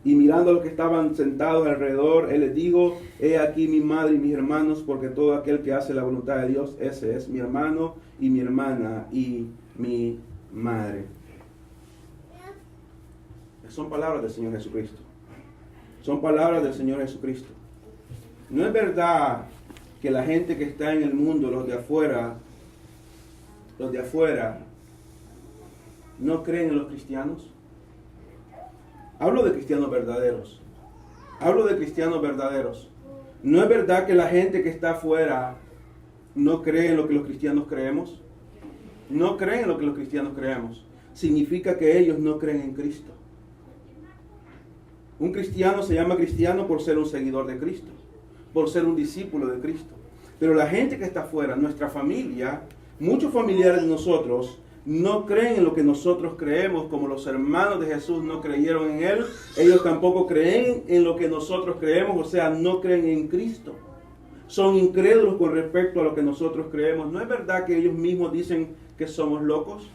Y mirando a los que estaban sentados alrededor, él les dijo, he aquí mi madre y mis hermanos, porque todo aquel que hace la voluntad de Dios, ese es mi hermano y mi hermana y mi madre. Son palabras del Señor Jesucristo. Son palabras del Señor Jesucristo. No es verdad que la gente que está en el mundo, los de afuera, no creen en los cristianos. Hablo de cristianos verdaderos. Hablo de cristianos verdaderos. No es verdad que la gente que está afuera no cree en lo que los cristianos creemos. No creen en lo que los cristianos creemos. Significa que ellos no creen en Cristo. Un cristiano se llama cristiano por ser un seguidor de Cristo, por ser un discípulo de Cristo. Pero la gente que está afuera, nuestra familia, muchos familiares de nosotros, no creen en lo que nosotros creemos, como los hermanos de Jesús no creyeron en Él. Ellos tampoco creen en lo que nosotros creemos, o sea, no creen en Cristo. Son incrédulos con respecto a lo que nosotros creemos. ¿No es verdad que ellos mismos dicen que somos locos?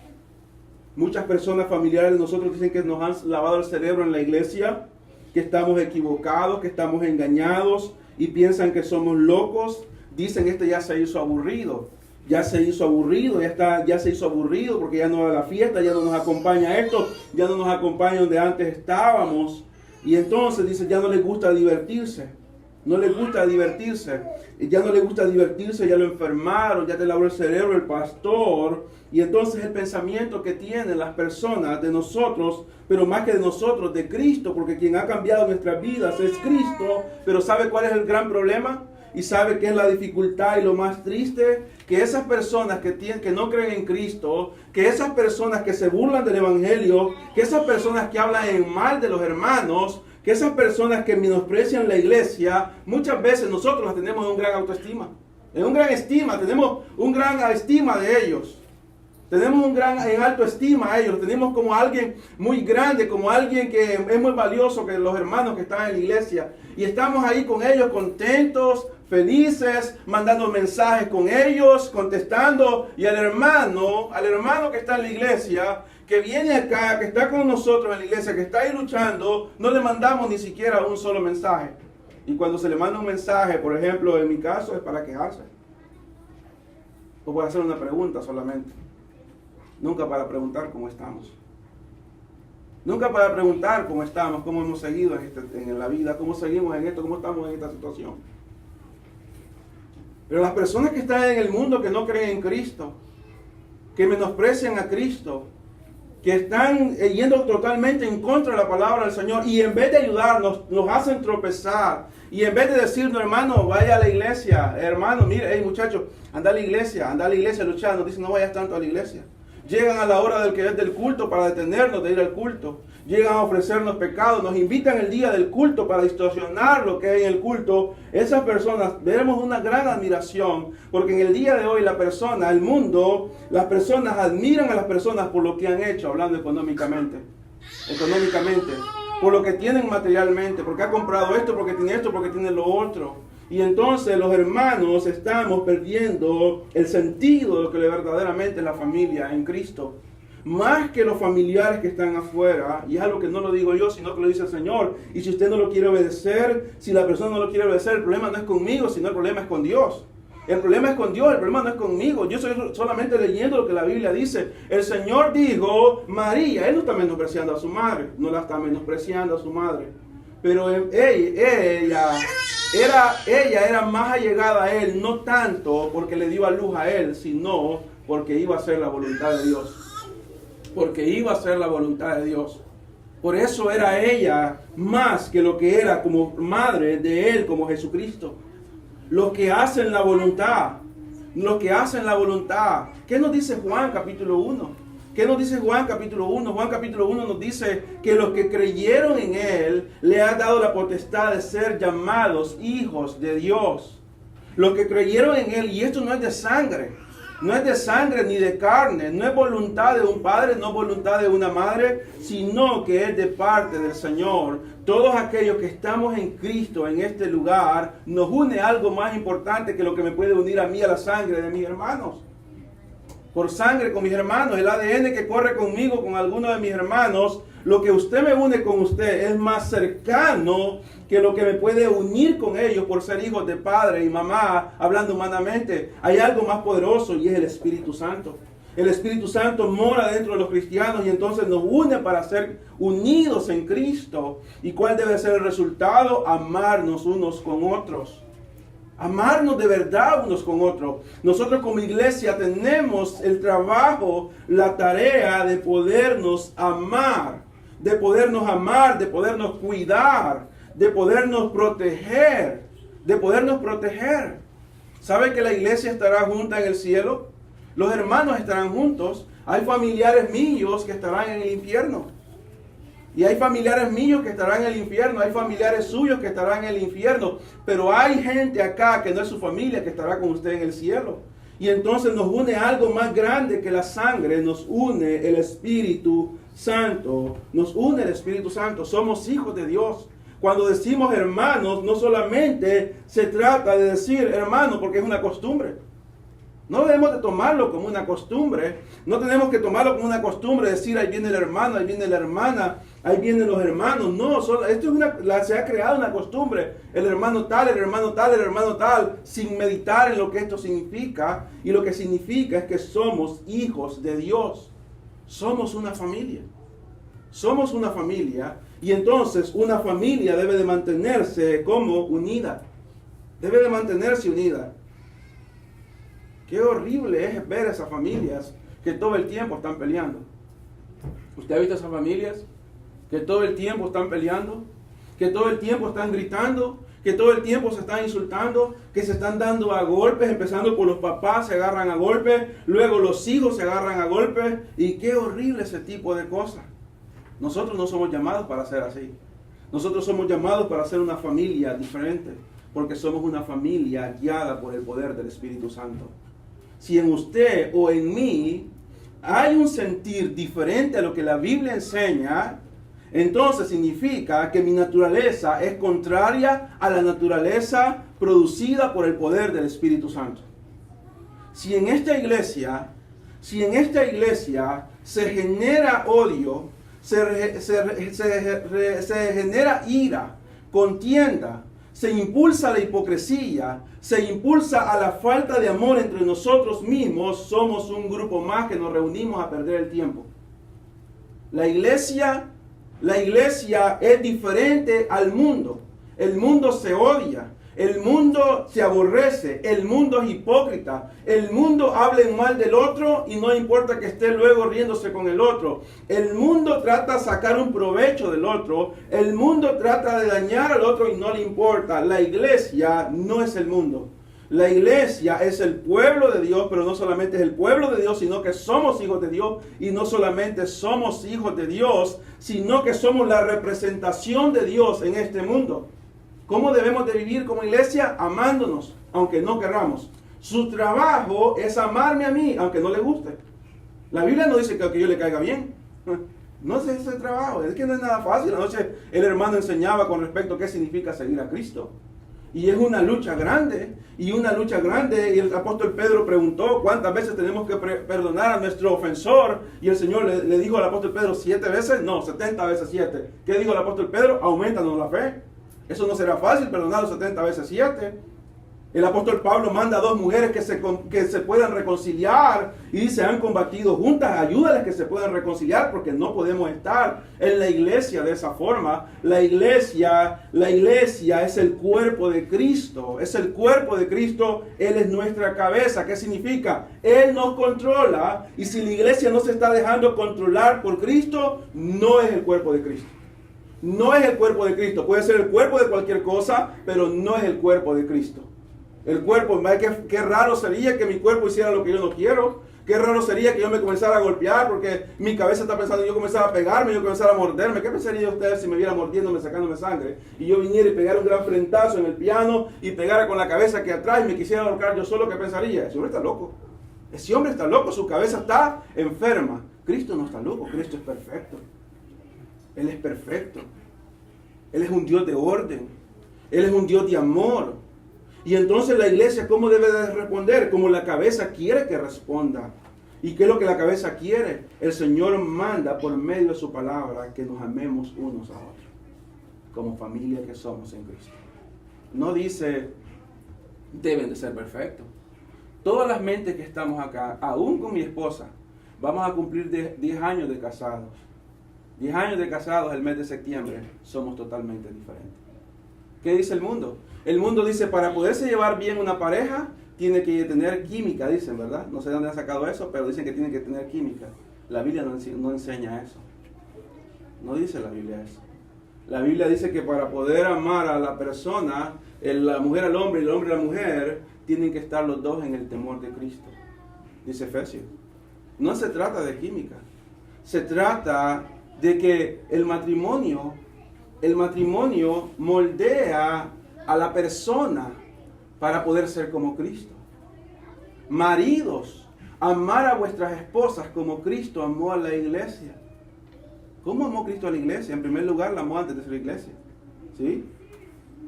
Muchas personas familiares de nosotros dicen que nos han lavado el cerebro en la iglesia, que estamos equivocados, que estamos engañados y piensan que somos locos. Dicen, este ya se hizo aburrido. Ya se hizo aburrido porque ya no va a la fiesta, ya no nos acompaña esto, ya no nos acompaña donde antes estábamos. Y entonces dice, ya no les gusta divertirse. No les gusta divertirse. Ya no les gusta divertirse, ya lo enfermaron, ya te lavó el cerebro el pastor. Y entonces el pensamiento que tienen las personas de nosotros, pero más que de nosotros, de Cristo, porque quien ha cambiado nuestras vidas es Cristo. Pero ¿sabe cuál es el gran problema? Y sabe qué es la dificultad y lo más triste, que esas personas que no creen en Cristo, que esas personas que se burlan del Evangelio, que esas personas que hablan en mal de los hermanos, que esas personas que menosprecian la iglesia, muchas veces nosotros las tenemos en gran autoestima, tenemos un gran estima de ellos. Tenemos en alto estima a ellos, tenemos como alguien muy grande, como alguien que es muy valioso que los hermanos que están en la iglesia. Y estamos ahí con ellos contentos, felices, mandando mensajes con ellos, contestando. Y al hermano que está en la iglesia, que viene acá, que está con nosotros en la iglesia, que está ahí luchando, no le mandamos ni siquiera un solo mensaje. Y cuando se le manda un mensaje, por ejemplo, en mi caso, es para quejarse. O para hacer una pregunta solamente. Nunca para preguntar cómo estamos. Nunca para preguntar cómo estamos, cómo hemos seguido en la vida, cómo seguimos en esto, cómo estamos en esta situación. Pero las personas que están en el mundo que no creen en Cristo, que menosprecian a Cristo, que están yendo totalmente en contra de la palabra del Señor, y en vez de ayudarnos, nos hacen tropezar. Y en vez de decirnos, hermano, vaya a la iglesia, hermano, mire, hey muchacho, anda a la iglesia luchando, dicen, no vayas tanto a la iglesia. Llegan a la hora del culto para detenernos de ir al culto. Llegan a ofrecernos pecados. Nos invitan el día del culto para distorsionar lo que hay en el culto. Esas personas, veremos una gran admiración. Porque en el día de hoy las personas admiran a las personas por lo que han hecho, hablando económicamente. Por lo que tienen materialmente. Porque ha comprado esto, porque tiene lo otro. Y entonces los hermanos estamos perdiendo el sentido de lo que verdaderamente es la familia en Cristo. Más que los familiares que están afuera, y es algo que no lo digo yo, sino que lo dice el Señor. Y si usted no lo quiere obedecer, si la persona no lo quiere obedecer, el problema no es conmigo, sino el problema es con Dios. El problema es con Dios, el problema no es conmigo. Yo estoy solamente leyendo lo que la Biblia dice. El Señor dijo, María, Él no está menospreciando a su madre, no la está menospreciando a su madre. Pero ella era más allegada a Él, no tanto porque le dio a luz a Él, sino porque iba a hacer la voluntad de Dios. Por eso era ella más que lo que era como madre de Él, como Jesucristo. Los que hacen la voluntad. ¿Qué nos dice Juan capítulo 1? Juan capítulo 1 nos dice que los que creyeron en Él le ha dado la potestad de ser llamados hijos de Dios. Los que creyeron en Él, y esto no es de sangre ni de carne, no es voluntad de un padre, no es voluntad de una madre, sino que es de parte del Señor. Todos aquellos que estamos en Cristo en este lugar, nos une algo más importante que lo que me puede unir a mí a la sangre de mis hermanos. por sangre con mis hermanos. El ADN que corre conmigo, con alguno de mis hermanos, lo que usted me une con usted es más cercano que lo que me puede unir con ellos por ser hijos de padre y mamá, hablando humanamente. Hay algo más poderoso y es el Espíritu Santo. El Espíritu Santo mora dentro de los cristianos y entonces nos une para ser unidos en Cristo. ¿Y cuál debe ser el resultado? Amarnos unos con otros. Amarnos de verdad unos con otros. Nosotros como iglesia tenemos el trabajo, la tarea de podernos amar, de podernos cuidar, de podernos proteger, ¿Sabe que la iglesia estará junta en el cielo? Los hermanos estarán juntos. Hay familiares míos que estarán en el infierno. Y hay familiares míos que estarán en el infierno. Hay familiares suyos que estarán en el infierno. Pero hay gente acá que no es su familia que estará con usted en el cielo. Y entonces nos une algo más grande que la sangre. Nos une el Espíritu Santo. Nos une el Espíritu Santo. Somos hijos de Dios. Cuando decimos hermanos, no solamente se trata de decir hermano porque es una costumbre. No debemos de tomarlo como una costumbre. No tenemos que tomarlo como una costumbre, decir ahí viene el hermano, ahí viene la hermana, ahí vienen los hermanos. No, se ha creado una costumbre. El hermano tal, el hermano tal, el hermano tal, sin meditar en lo que esto significa. Y lo que significa es que somos hijos de Dios. Somos una familia. Somos una familia. Y entonces una familia debe de mantenerse como unida. Debe de mantenerse unida. Qué horrible es ver esas familias que todo el tiempo están peleando. ¿Usted ha visto esas familias que todo el tiempo están peleando? Que todo el tiempo están gritando, que todo el tiempo se están insultando, que se están dando a golpes, empezando por los papás se agarran a golpes, luego los hijos se agarran a golpes. Y qué horrible ese tipo de cosas. Nosotros no somos llamados para ser así. Nosotros somos llamados para ser una familia diferente, porque somos una familia guiada por el poder del Espíritu Santo. Si en usted o en mí hay un sentir diferente a lo que la Biblia enseña, entonces significa que mi naturaleza es contraria a la naturaleza producida por el poder del Espíritu Santo. Si en esta iglesia se genera odio, se genera ira, contienda, se impulsa la hipocresía, se impulsa a la falta de amor entre nosotros mismos, somos un grupo más que nos reunimos a perder el tiempo. La iglesia es diferente al mundo. El mundo se odia, el mundo se aborrece, el mundo es hipócrita, el mundo habla en mal del otro y no importa que esté luego riéndose con el otro. El mundo trata de sacar un provecho del otro, el mundo trata de dañar al otro y no le importa. La iglesia no es el mundo. La iglesia es el pueblo de Dios, pero no solamente es el pueblo de Dios, sino que somos hijos de Dios. Y no solamente somos hijos de Dios, sino que somos la representación de Dios en este mundo. ¿Cómo debemos de vivir como iglesia? Amándonos, aunque no querramos. Su trabajo es amarme a mí, aunque no le guste. La Biblia no dice que yo le caiga bien. No es ese trabajo, es que no es nada fácil. Anoche el hermano enseñaba con respecto a qué significa seguir a Cristo. Y es una lucha grande, y el apóstol Pedro preguntó cuántas veces tenemos que perdonar a nuestro ofensor, y el Señor le dijo al apóstol Pedro 7 veces, no, 70 veces 7. ¿Qué dijo el apóstol Pedro? Aumentanos la fe. Eso no será fácil, perdonar 70 veces 7. El apóstol Pablo manda a 2 mujeres que se puedan reconciliar y dice, han combatido juntas, ayúdales que se puedan reconciliar porque no podemos estar en la iglesia de esa forma. La iglesia es el cuerpo de Cristo, es el cuerpo de Cristo, Él es nuestra cabeza. ¿Qué significa? Él nos controla y si la iglesia no se está dejando controlar por Cristo, no es el cuerpo de Cristo. No es el cuerpo de Cristo, puede ser el cuerpo de cualquier cosa, pero no es el cuerpo de Cristo. El cuerpo, qué raro sería que mi cuerpo hiciera lo que yo no quiero. Qué raro sería que yo me comenzara a golpear porque mi cabeza está pensando yo comenzara a pegarme, yo comenzara a morderme. ¿Qué pensaría usted si me viera mordiéndome, sacándome sangre? Y yo viniera y pegara un gran frentazo en el piano y pegara con la cabeza aquí atrás y me quisiera ahorcar yo solo. ¿Qué pensaría? Ese hombre está loco. Ese hombre está loco, su cabeza está enferma. Cristo no está loco, Cristo es perfecto. Él es perfecto. Él es un Dios de orden. Él es un Dios de amor. Y entonces la iglesia, ¿cómo debe de responder? Como la cabeza quiere que responda. ¿Y qué es lo que la cabeza quiere? El Señor manda por medio de su palabra que nos amemos unos a otros, como familia que somos en Cristo. No dice, deben de ser perfectos. Todas las mentes que estamos acá, aún con mi esposa, vamos a cumplir 10 años de casados. 10 años de casados el mes de septiembre, somos totalmente diferentes. ¿Qué dice el mundo? El mundo dice, para poderse llevar bien una pareja, tiene que tener química, dicen, ¿verdad? No sé de dónde han sacado eso, pero dicen que tienen que tener química. La Biblia no enseña eso. No dice la Biblia eso. La Biblia dice que para poder amar a la persona, la mujer al hombre y el hombre a la mujer, tienen que estar los dos en el temor de Cristo. Dice Efesios. No se trata de química. Se trata de que el matrimonio moldea a la persona para poder ser como Cristo. Maridos, amar a vuestras esposas como Cristo amó a la iglesia. ¿Cómo amó Cristo a la iglesia? En primer lugar, la amó antes de ser iglesia. ¿Sí?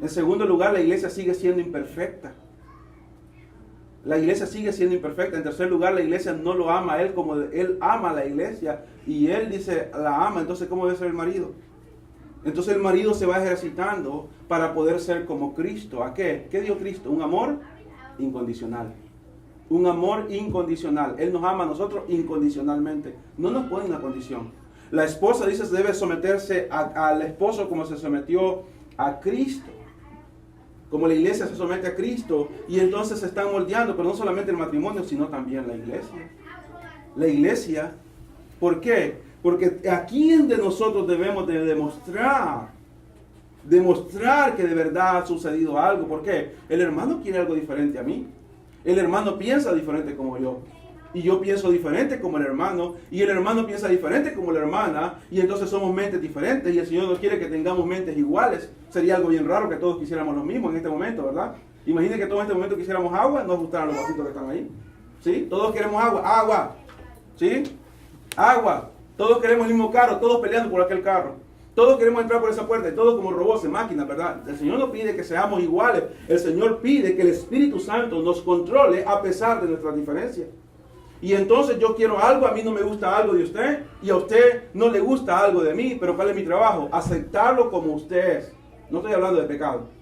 En segundo lugar, la iglesia sigue siendo imperfecta. La iglesia sigue siendo imperfecta. En tercer lugar, la iglesia no lo ama a él como él ama a la iglesia. Y él dice, la ama. Entonces, ¿cómo debe ser el marido? Entonces el marido se va ejercitando para poder ser como Cristo. ¿A qué? ¿Qué dio Cristo? Un amor incondicional. Un amor incondicional. Él nos ama a nosotros incondicionalmente. No nos pone una condición. La esposa dice que debe someterse al esposo como se sometió a Cristo. Como la iglesia se somete a Cristo. Y entonces se están moldeando, pero no solamente el matrimonio, sino también la iglesia. La iglesia, ¿por qué? Porque aquí es donde nosotros debemos de demostrar que de verdad ha sucedido algo. ¿Por qué? El hermano quiere algo diferente a mí. El hermano piensa diferente como yo. Y yo pienso diferente como el hermano. Y el hermano piensa diferente como la hermana. Y entonces somos mentes diferentes. Y el Señor no quiere que tengamos mentes iguales. Sería algo bien raro que todos quisiéramos lo mismo en este momento, ¿verdad? Imaginen que todos en este momento quisiéramos agua. Nos gustaran los vasitos que están ahí. ¿Sí? Todos queremos agua. Agua. ¿Sí? Agua. Todos queremos el mismo carro, todos peleando por aquel carro. Todos queremos entrar por esa puerta, y todos como robots en máquinas, ¿verdad? El Señor no pide que seamos iguales. El Señor pide que el Espíritu Santo nos controle a pesar de nuestras diferencias. Y entonces yo quiero algo, a mí no me gusta algo de usted, y a usted no le gusta algo de mí, pero ¿cuál es mi trabajo? Aceptarlo como usted es. No estoy hablando de pecado.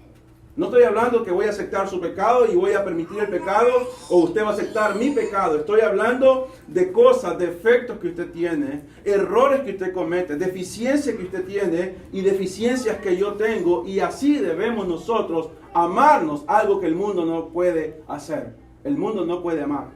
No estoy hablando que voy a aceptar su pecado y voy a permitir el pecado o usted va a aceptar mi pecado. Estoy hablando de cosas, defectos que usted tiene, errores que usted comete, deficiencias que usted tiene y deficiencias que yo tengo. Y así debemos nosotros amarnos, algo que el mundo no puede hacer. El mundo no puede amar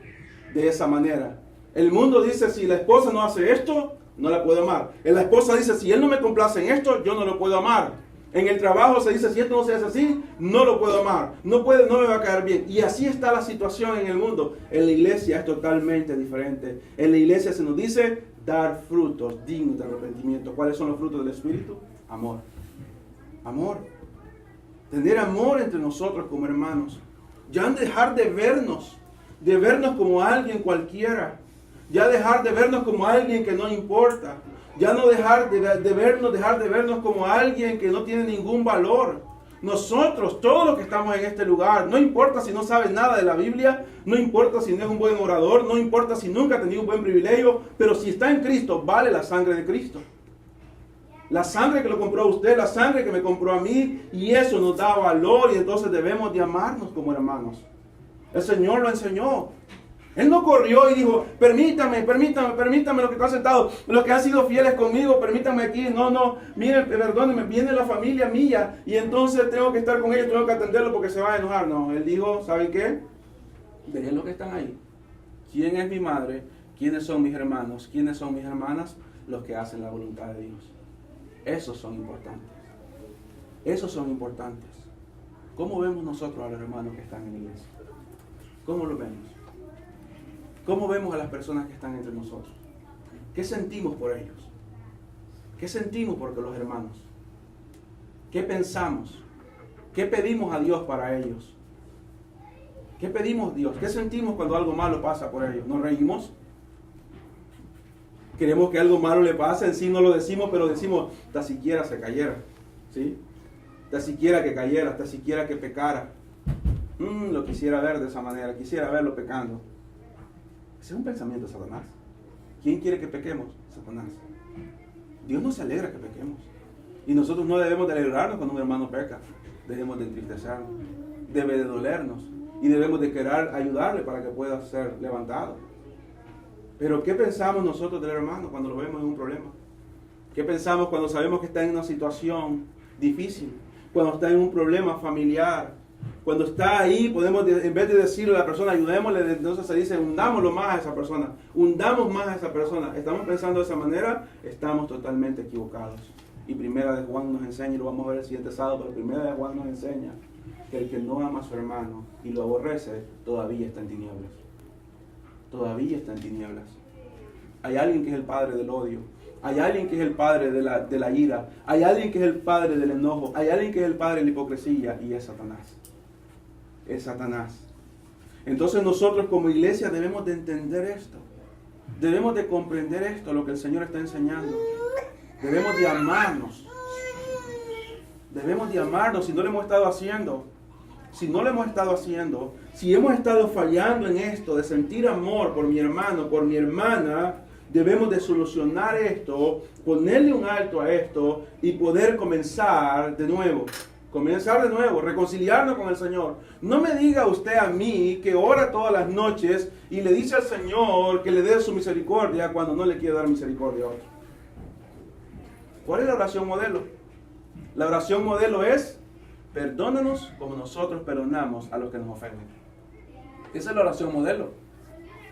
de esa manera. El mundo dice, si la esposa no hace esto, no la puedo amar. La esposa dice, si él no me complace en esto, yo no lo puedo amar. En el trabajo se dice, si esto no se hace así, no lo puedo amar. No me va a caer bien. Y así está la situación en el mundo. En la iglesia es totalmente diferente. En la iglesia se nos dice dar frutos dignos de arrepentimiento. ¿Cuáles son los frutos del Espíritu? Amor. Amor. Tener amor entre nosotros como hermanos. Ya dejar de vernos como alguien cualquiera. Ya dejar de vernos como alguien que no importa. Ya no dejar de vernos como alguien que no tiene ningún valor. Nosotros, todos los que estamos en este lugar, no importa si no sabes nada de la Biblia, no importa si no es un buen orador, no importa si nunca ha tenido un buen privilegio, pero si está en Cristo, vale la sangre de Cristo. La sangre que lo compró a usted, la sangre que me compró a mí, y eso nos da valor y entonces debemos de amarnos como hermanos. El Señor lo enseñó. Él no corrió y dijo, permítame lo que está sentado, los que han sido fieles conmigo, permítame aquí, no, miren, perdónenme, viene la familia mía y entonces tengo que estar con ellos, tengo que atenderlo porque se va a enojar. No, él dijo, ¿saben qué? Dejen los que están ahí. ¿Quién es mi madre? ¿Quiénes son mis hermanos? ¿Quiénes son mis hermanas? Los que hacen la voluntad de Dios. Esos son importantes. Esos son importantes. ¿Cómo vemos nosotros a los hermanos que están en la iglesia? ¿Cómo lo vemos? ¿Cómo vemos a las personas que están entre nosotros? ¿Qué sentimos por ellos? ¿Qué sentimos por los hermanos? ¿Qué pensamos? ¿Qué pedimos a Dios para ellos? ¿Qué pedimos a Dios? ¿Qué sentimos cuando algo malo pasa por ellos? ¿Nos reímos? Queremos que algo malo le pase, en sí no lo decimos, pero decimos, hasta siquiera se cayera, ¿sí? Hasta siquiera que cayera, hasta siquiera que pecara. Lo quisiera ver de esa manera, quisiera verlo pecando. Ese es un pensamiento de Satanás. ¿Quién quiere que pequemos? Satanás. Dios no se alegra que pequemos. Y nosotros no debemos de alegrarnos cuando un hermano peca. Debemos de entristecernos. Debe de dolernos. Y debemos de querer ayudarle para que pueda ser levantado. Pero ¿qué pensamos nosotros del hermano cuando lo vemos en un problema? ¿Qué pensamos cuando sabemos que está en una situación difícil? Cuando está en un problema familiar. Cuando está ahí, podemos, en vez de decirle a la persona, ayudémosle, entonces se dice, hundámoslo más a esa persona. Hundamos más a esa persona. ¿Estamos pensando de esa manera? Estamos totalmente equivocados. Y Primera de Juan nos enseña, y lo vamos a ver el siguiente sábado, pero Primera de Juan nos enseña que el que no ama a su hermano y lo aborrece, todavía está en tinieblas. Todavía está en tinieblas. Hay alguien que es el padre del odio. Hay alguien que es el padre de la ira. Hay alguien que es el padre del enojo. Hay alguien que es el padre de la hipocresía, y es Satanás. Es Satanás. Entonces nosotros como iglesia debemos de entender esto. Debemos de comprender esto, lo que el Señor está enseñando. Debemos de amarnos. Debemos de amarnos si no lo hemos estado haciendo. Si no lo hemos estado haciendo, si hemos estado fallando en esto de sentir amor por mi hermano, por mi hermana, debemos de solucionar esto, ponerle un alto a esto y poder comenzar de nuevo. Comenzar de nuevo, reconciliarnos con el Señor. No me diga usted a mí que ora todas las noches y le dice al Señor que le dé su misericordia cuando no le quiere dar misericordia a otro. ¿Cuál es la oración modelo? La oración modelo es: perdónanos como nosotros perdonamos a los que nos ofenden. Esa es la oración modelo.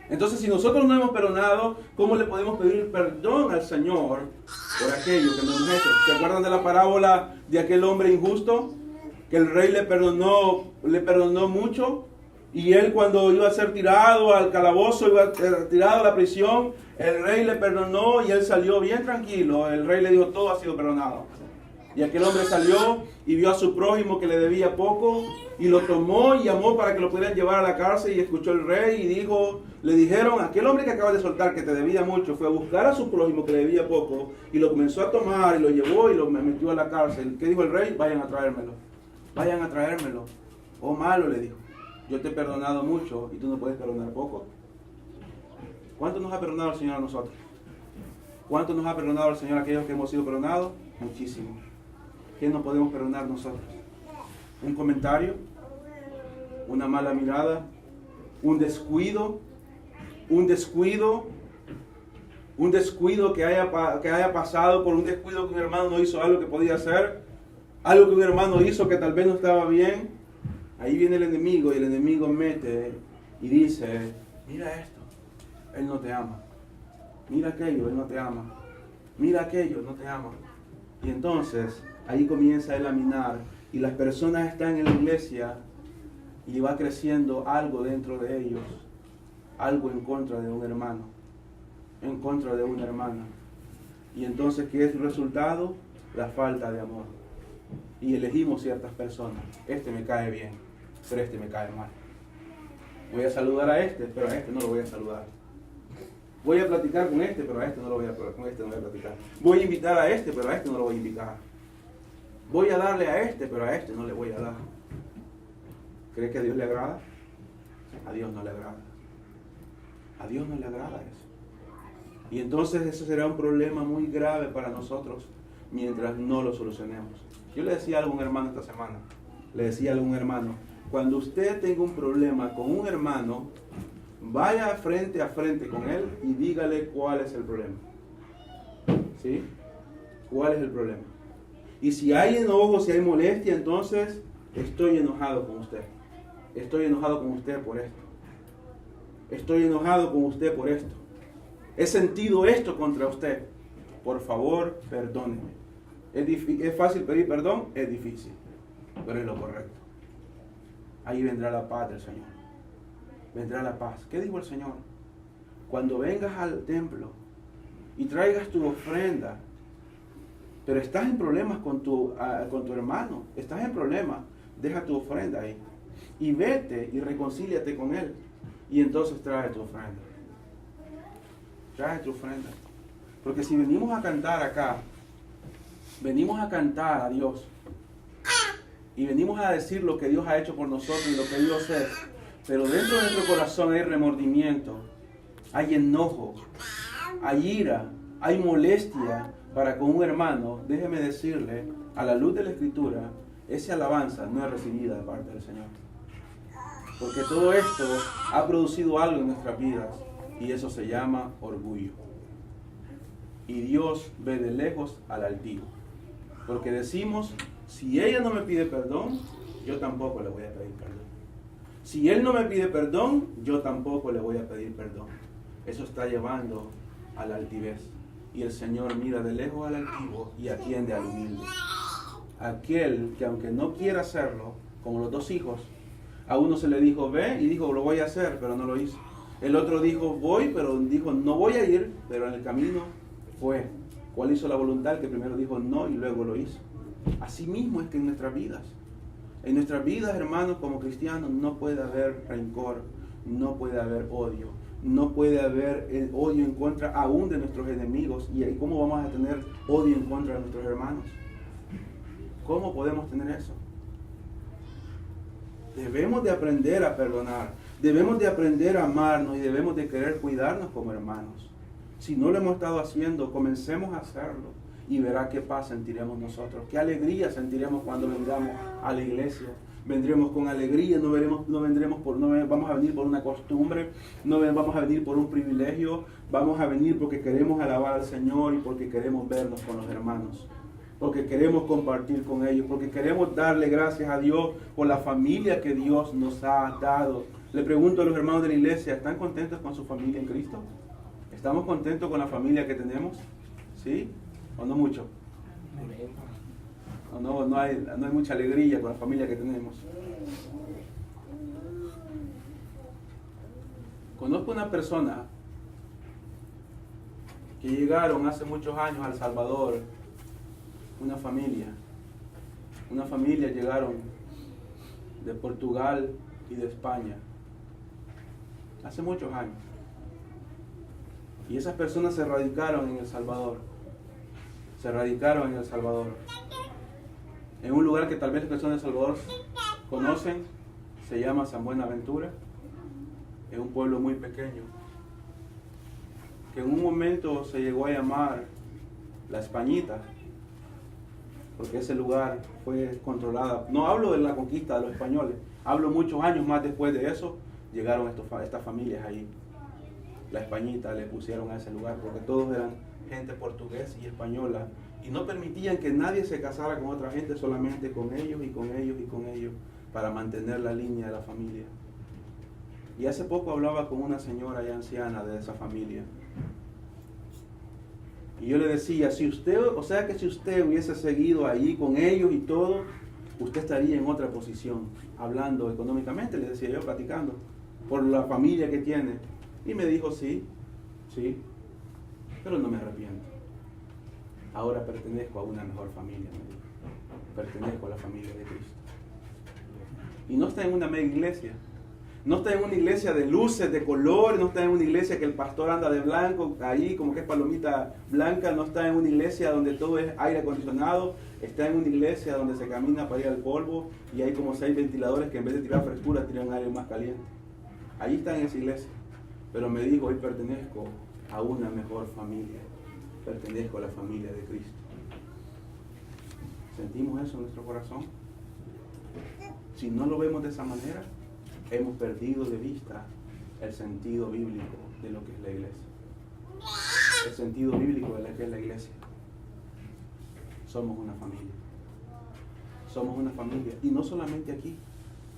Entonces, si nosotros no hemos perdonado, ¿cómo le podemos pedir perdón al Señor por aquello que nos hemos hecho? ¿Se acuerdan de la parábola de aquel hombre injusto? Que el rey le perdonó mucho, y él, cuando iba a ser tirado al calabozo, iba a ser tirado a la prisión, el rey le perdonó y él salió bien tranquilo. El rey le dijo: todo ha sido perdonado. Y aquel hombre salió y vio a su prójimo que le debía poco, y lo tomó y llamó para que lo pudieran llevar a la cárcel. Y escuchó el rey y le dijeron: aquel hombre que acabas de soltar, que te debía mucho, fue a buscar a su prójimo que le debía poco, y lo comenzó a tomar y lo llevó y lo metió a la cárcel. ¿Qué dijo el rey? Vayan a traérmelo. Vayan a traérmelo. Oh, malo, le dijo. Yo te he perdonado mucho y tú no puedes perdonar poco. ¿Cuánto nos ha perdonado el Señor a nosotros? ¿Cuánto nos ha perdonado el Señor a aquellos que hemos sido perdonados? Muchísimo. ¿Qué nos podemos perdonar nosotros? ¿Un comentario? ¿Una mala mirada? ¿Un descuido? ¿Un descuido que haya pasado por un descuido, que un hermano no hizo algo que podía hacer? Algo que un hermano hizo que tal vez no estaba bien. Ahí viene el enemigo, y el enemigo mete y dice: mira esto, él no te ama. Mira aquello, él no te ama. Mira aquello, no te ama. Y entonces ahí comienza él a minar, y las personas están en la iglesia y va creciendo algo dentro de ellos, algo en contra de un hermano, en contra de una hermana. Y entonces, ¿qué es el resultado? La falta de amor. Y elegimos ciertas personas. Este me cae bien, pero este me cae mal. Voy a saludar a este, pero a este no lo voy a saludar. Voy a platicar con este, pero a este no lo voy a platicar. Voy a invitar a este, pero a este no lo voy a invitar. Voy a darle a este, pero a este no le voy a dar. ¿Cree que a Dios le agrada? A Dios no le agrada. A Dios no le agrada eso. Y entonces eso será un problema muy grave para nosotros mientras no lo solucionemos. Yo le decía a algún hermano esta semana, cuando usted tenga un problema con un hermano, vaya frente a frente con él y dígale cuál es el problema. ¿Sí? ¿Cuál es el problema? Y si hay enojo, si hay molestia, entonces estoy enojado con usted. Estoy enojado con usted por esto. Estoy enojado con usted por esto. He sentido esto contra usted. Por favor, perdóneme. ¿Es fácil pedir perdón? Es difícil, pero es lo correcto. Ahí vendrá la paz del Señor. Vendrá la paz. ¿Qué dijo el Señor? Cuando vengas al templo y traigas tu ofrenda, pero estás en problemas con tu hermano, estás en problemas, deja tu ofrenda ahí y vete y reconcíliate con él, y entonces trae tu ofrenda. Trae tu ofrenda. Porque si venimos a cantar acá, venimos a cantar a Dios y venimos a decir lo que Dios ha hecho por nosotros y lo que Dios es, pero dentro de nuestro corazón hay remordimiento, hay enojo, hay ira, hay molestia para con un hermano, déjeme decirle, a la luz de la Escritura, esa alabanza no es recibida de parte del Señor. Porque todo esto ha producido algo en nuestras vidas y eso se llama orgullo. Y Dios ve de lejos al altivo. Porque decimos, si ella no me pide perdón, yo tampoco le voy a pedir perdón. Si él no me pide perdón, yo tampoco le voy a pedir perdón. Eso está llevando a la altivez. Y el Señor mira de lejos al altivo y atiende al humilde. Aquel que aunque no quiera hacerlo, como los dos hijos, a uno se le dijo, ve, y dijo, lo voy a hacer, pero no lo hizo. El otro dijo, voy, pero dijo, no voy a ir, pero en el camino fue. ¿Cuál hizo la voluntad? El que primero dijo no y luego lo hizo. Así mismo es que en nuestras vidas, hermanos, como cristianos, no puede haber rencor, no puede haber odio, no puede haber el odio en contra aún de nuestros enemigos. ¿Y cómo vamos a tener odio en contra de nuestros hermanos? ¿Cómo podemos tener eso? Debemos de aprender a perdonar, debemos de aprender a amarnos y debemos de querer cuidarnos como hermanos. Si no lo hemos estado haciendo, comencemos a hacerlo y verá qué paz sentiremos nosotros. Qué alegría sentiremos cuando vengamos a la iglesia. Vendremos con alegría, no vamos a venir por una costumbre, no vamos a venir por un privilegio, vamos a venir porque queremos alabar al Señor y porque queremos vernos con los hermanos, porque queremos compartir con ellos, porque queremos darle gracias a Dios por la familia que Dios nos ha dado. Le pregunto a los hermanos de la iglesia, ¿están contentos con su familia en Cristo? ¿Estamos contentos con la familia que tenemos? ¿Sí? ¿O no mucho? ¿O no hay mucha alegría con la familia que tenemos? Conozco una persona que llegaron hace muchos años a El Salvador, una familia llegaron de Portugal y de España, hace muchos años. Y esas personas se radicaron en El Salvador. En un lugar que tal vez las personas de El Salvador conocen, se llama San Buenaventura. Es un pueblo muy pequeño, que en un momento se llegó a llamar La Españita, porque ese lugar fue controlada. No hablo de la conquista de los españoles, hablo muchos años más después de eso, llegaron estas familias ahí. La Españita le pusieron a ese lugar porque todos eran gente portuguesa y española y no permitían que nadie se casara con otra gente, solamente con ellos y con ellos y con ellos, para mantener la línea de la familia. Y hace poco hablaba con una señora ya anciana de esa familia y yo le decía, si usted hubiese seguido ahí con ellos y todo, usted estaría en otra posición, hablando económicamente, le decía yo, platicando por la familia que tiene. Y me dijo, sí, pero no me arrepiento. Ahora pertenezco a una mejor familia, me dijo. Pertenezco a la familia de Cristo. Y no está en una mega iglesia. No está en una iglesia de luces, de colores, no está en una iglesia que el pastor anda de blanco, ahí como que es palomita blanca, no está en una iglesia donde todo es aire acondicionado, está en una iglesia donde se camina para ir al polvo y hay como 6 ventiladores que en vez de tirar frescura tiran aire más caliente. Ahí está en esa iglesia. Pero me dijo, hoy pertenezco a una mejor familia, pertenezco a la familia de Cristo. ¿Sentimos eso en nuestro corazón? Si no lo vemos de esa manera, hemos perdido de vista el sentido bíblico de lo que es la iglesia. El sentido bíblico de lo que es la iglesia. Somos una familia. Somos una familia. Y no solamente aquí,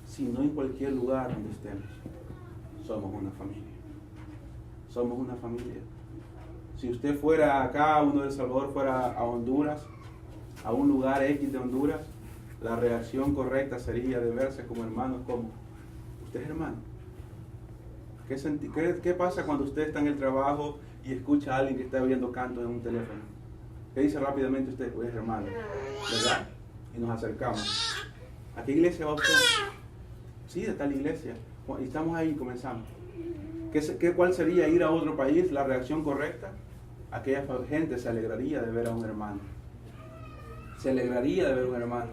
sino en cualquier lugar donde estemos. Somos una familia. Somos una familia. Si usted fuera acá, uno de El Salvador, fuera a Honduras, a un lugar X de Honduras, la reacción correcta sería de verse como hermanos. ¿Cómo? ¿Usted es hermano? ¿Qué pasa cuando usted está en el trabajo y escucha a alguien que está oyendo canto en un teléfono? ¿Qué dice rápidamente usted? Pues es hermano, ¿verdad? Y nos acercamos. ¿A qué iglesia va usted? Sí, de tal iglesia. Y estamos ahí y comenzamos. ¿Cuál sería ir a otro país? La reacción correcta. Aquella gente se alegraría de ver a un hermano. Se alegraría de ver un hermano.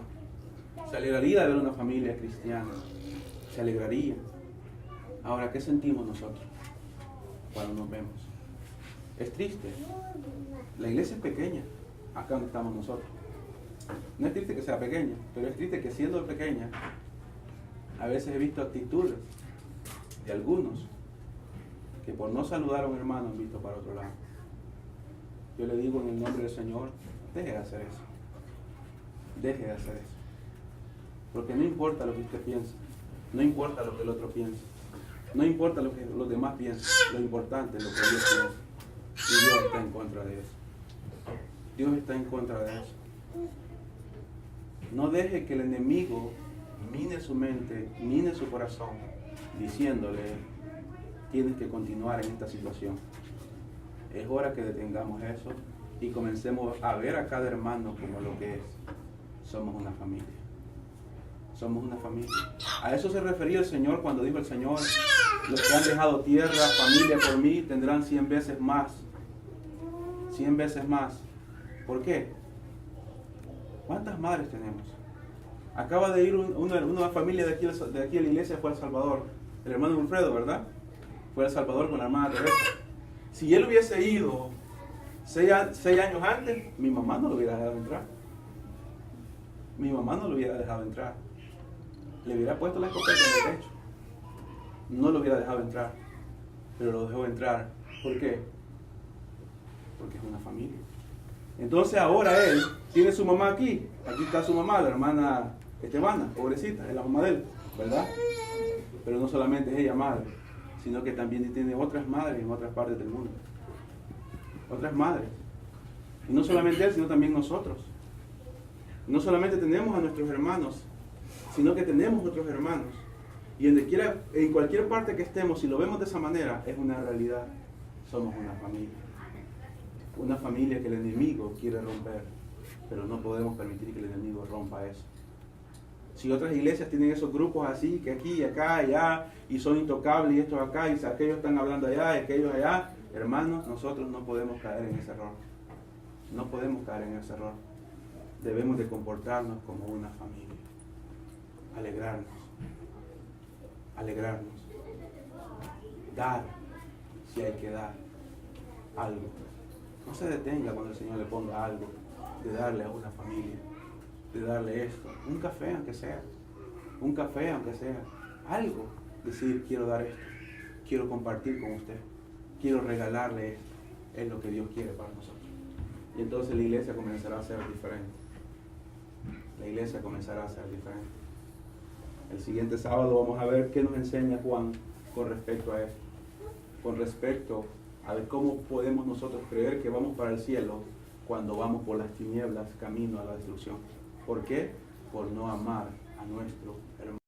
Se alegraría de ver una familia cristiana. Se alegraría. Ahora, ¿qué sentimos nosotros? cuando nos vemos. Es triste. La iglesia es pequeña, acá donde estamos nosotros. No es triste que sea pequeña, pero es triste que siendo pequeña, a veces he visto actitudes de algunos que por no saludar a un hermano han visto para otro lado. Yo le digo en el nombre del Señor, deje de hacer eso. Deje de hacer eso. Porque no importa lo que usted piensa, no importa lo que el otro piensa, no importa lo que los demás piensan, lo importante es lo que Dios piensa. Y Dios está en contra de eso. Dios está en contra de eso. No deje que el enemigo mine su mente, mine su corazón, diciéndole, tienes que continuar en esta situación. Es hora que detengamos eso y comencemos a ver a cada hermano como lo que es. Somos una familia. Somos una familia. A eso se refería el Señor cuando dijo el Señor, los que han dejado tierra, familia por mí, tendrán 100 veces más. 100 veces más. ¿Por qué? ¿Cuántas madres tenemos? Acaba de ir una familia de aquí a la iglesia, fue a El Salvador. El hermano Wilfredo, ¿verdad? Fue a El Salvador con la hermana Teresa. Si él hubiese ido 6 años antes, mi mamá no lo hubiera dejado entrar. Mi mamá no lo hubiera dejado entrar. Le hubiera puesto la escopeta en el pecho. No lo hubiera dejado entrar. Pero lo dejó entrar. ¿Por qué? Porque es una familia. Entonces ahora él tiene su mamá aquí. Aquí está su mamá, la hermana Estebana, pobrecita, es la mamá de él, ¿verdad? Pero no solamente es ella madre, sino que también tiene otras madres en otras partes del mundo. Otras madres. Y no solamente él, sino también nosotros. No solamente tenemos a nuestros hermanos, sino que tenemos otros hermanos. Y en cualquier parte que estemos, si lo vemos de esa manera, es una realidad. Somos una familia. Una familia que el enemigo quiere romper, pero no podemos permitir que el enemigo rompa eso. Si otras iglesias tienen esos grupos así, que aquí, acá, allá, y son intocables, y estos acá, y aquellos están hablando allá, y aquellos allá, hermanos, nosotros no podemos caer en ese error. No podemos caer en ese error. Debemos de comportarnos como una familia. Alegrarnos. Alegrarnos. Dar, si hay que dar algo. No se detenga cuando el Señor le ponga algo, de darle a una familia, de darle esto, un café aunque sea, algo, decir quiero dar esto, quiero compartir con usted, quiero regalarle esto, es lo que Dios quiere para nosotros. Y entonces la iglesia comenzará a ser diferente. La iglesia comenzará a ser diferente. El siguiente sábado vamos a ver qué nos enseña Juan con respecto a esto, con respecto a ver cómo podemos nosotros creer que vamos para el cielo cuando vamos por las tinieblas camino a la destrucción. ¿Por qué? Por no amar a nuestro hermano.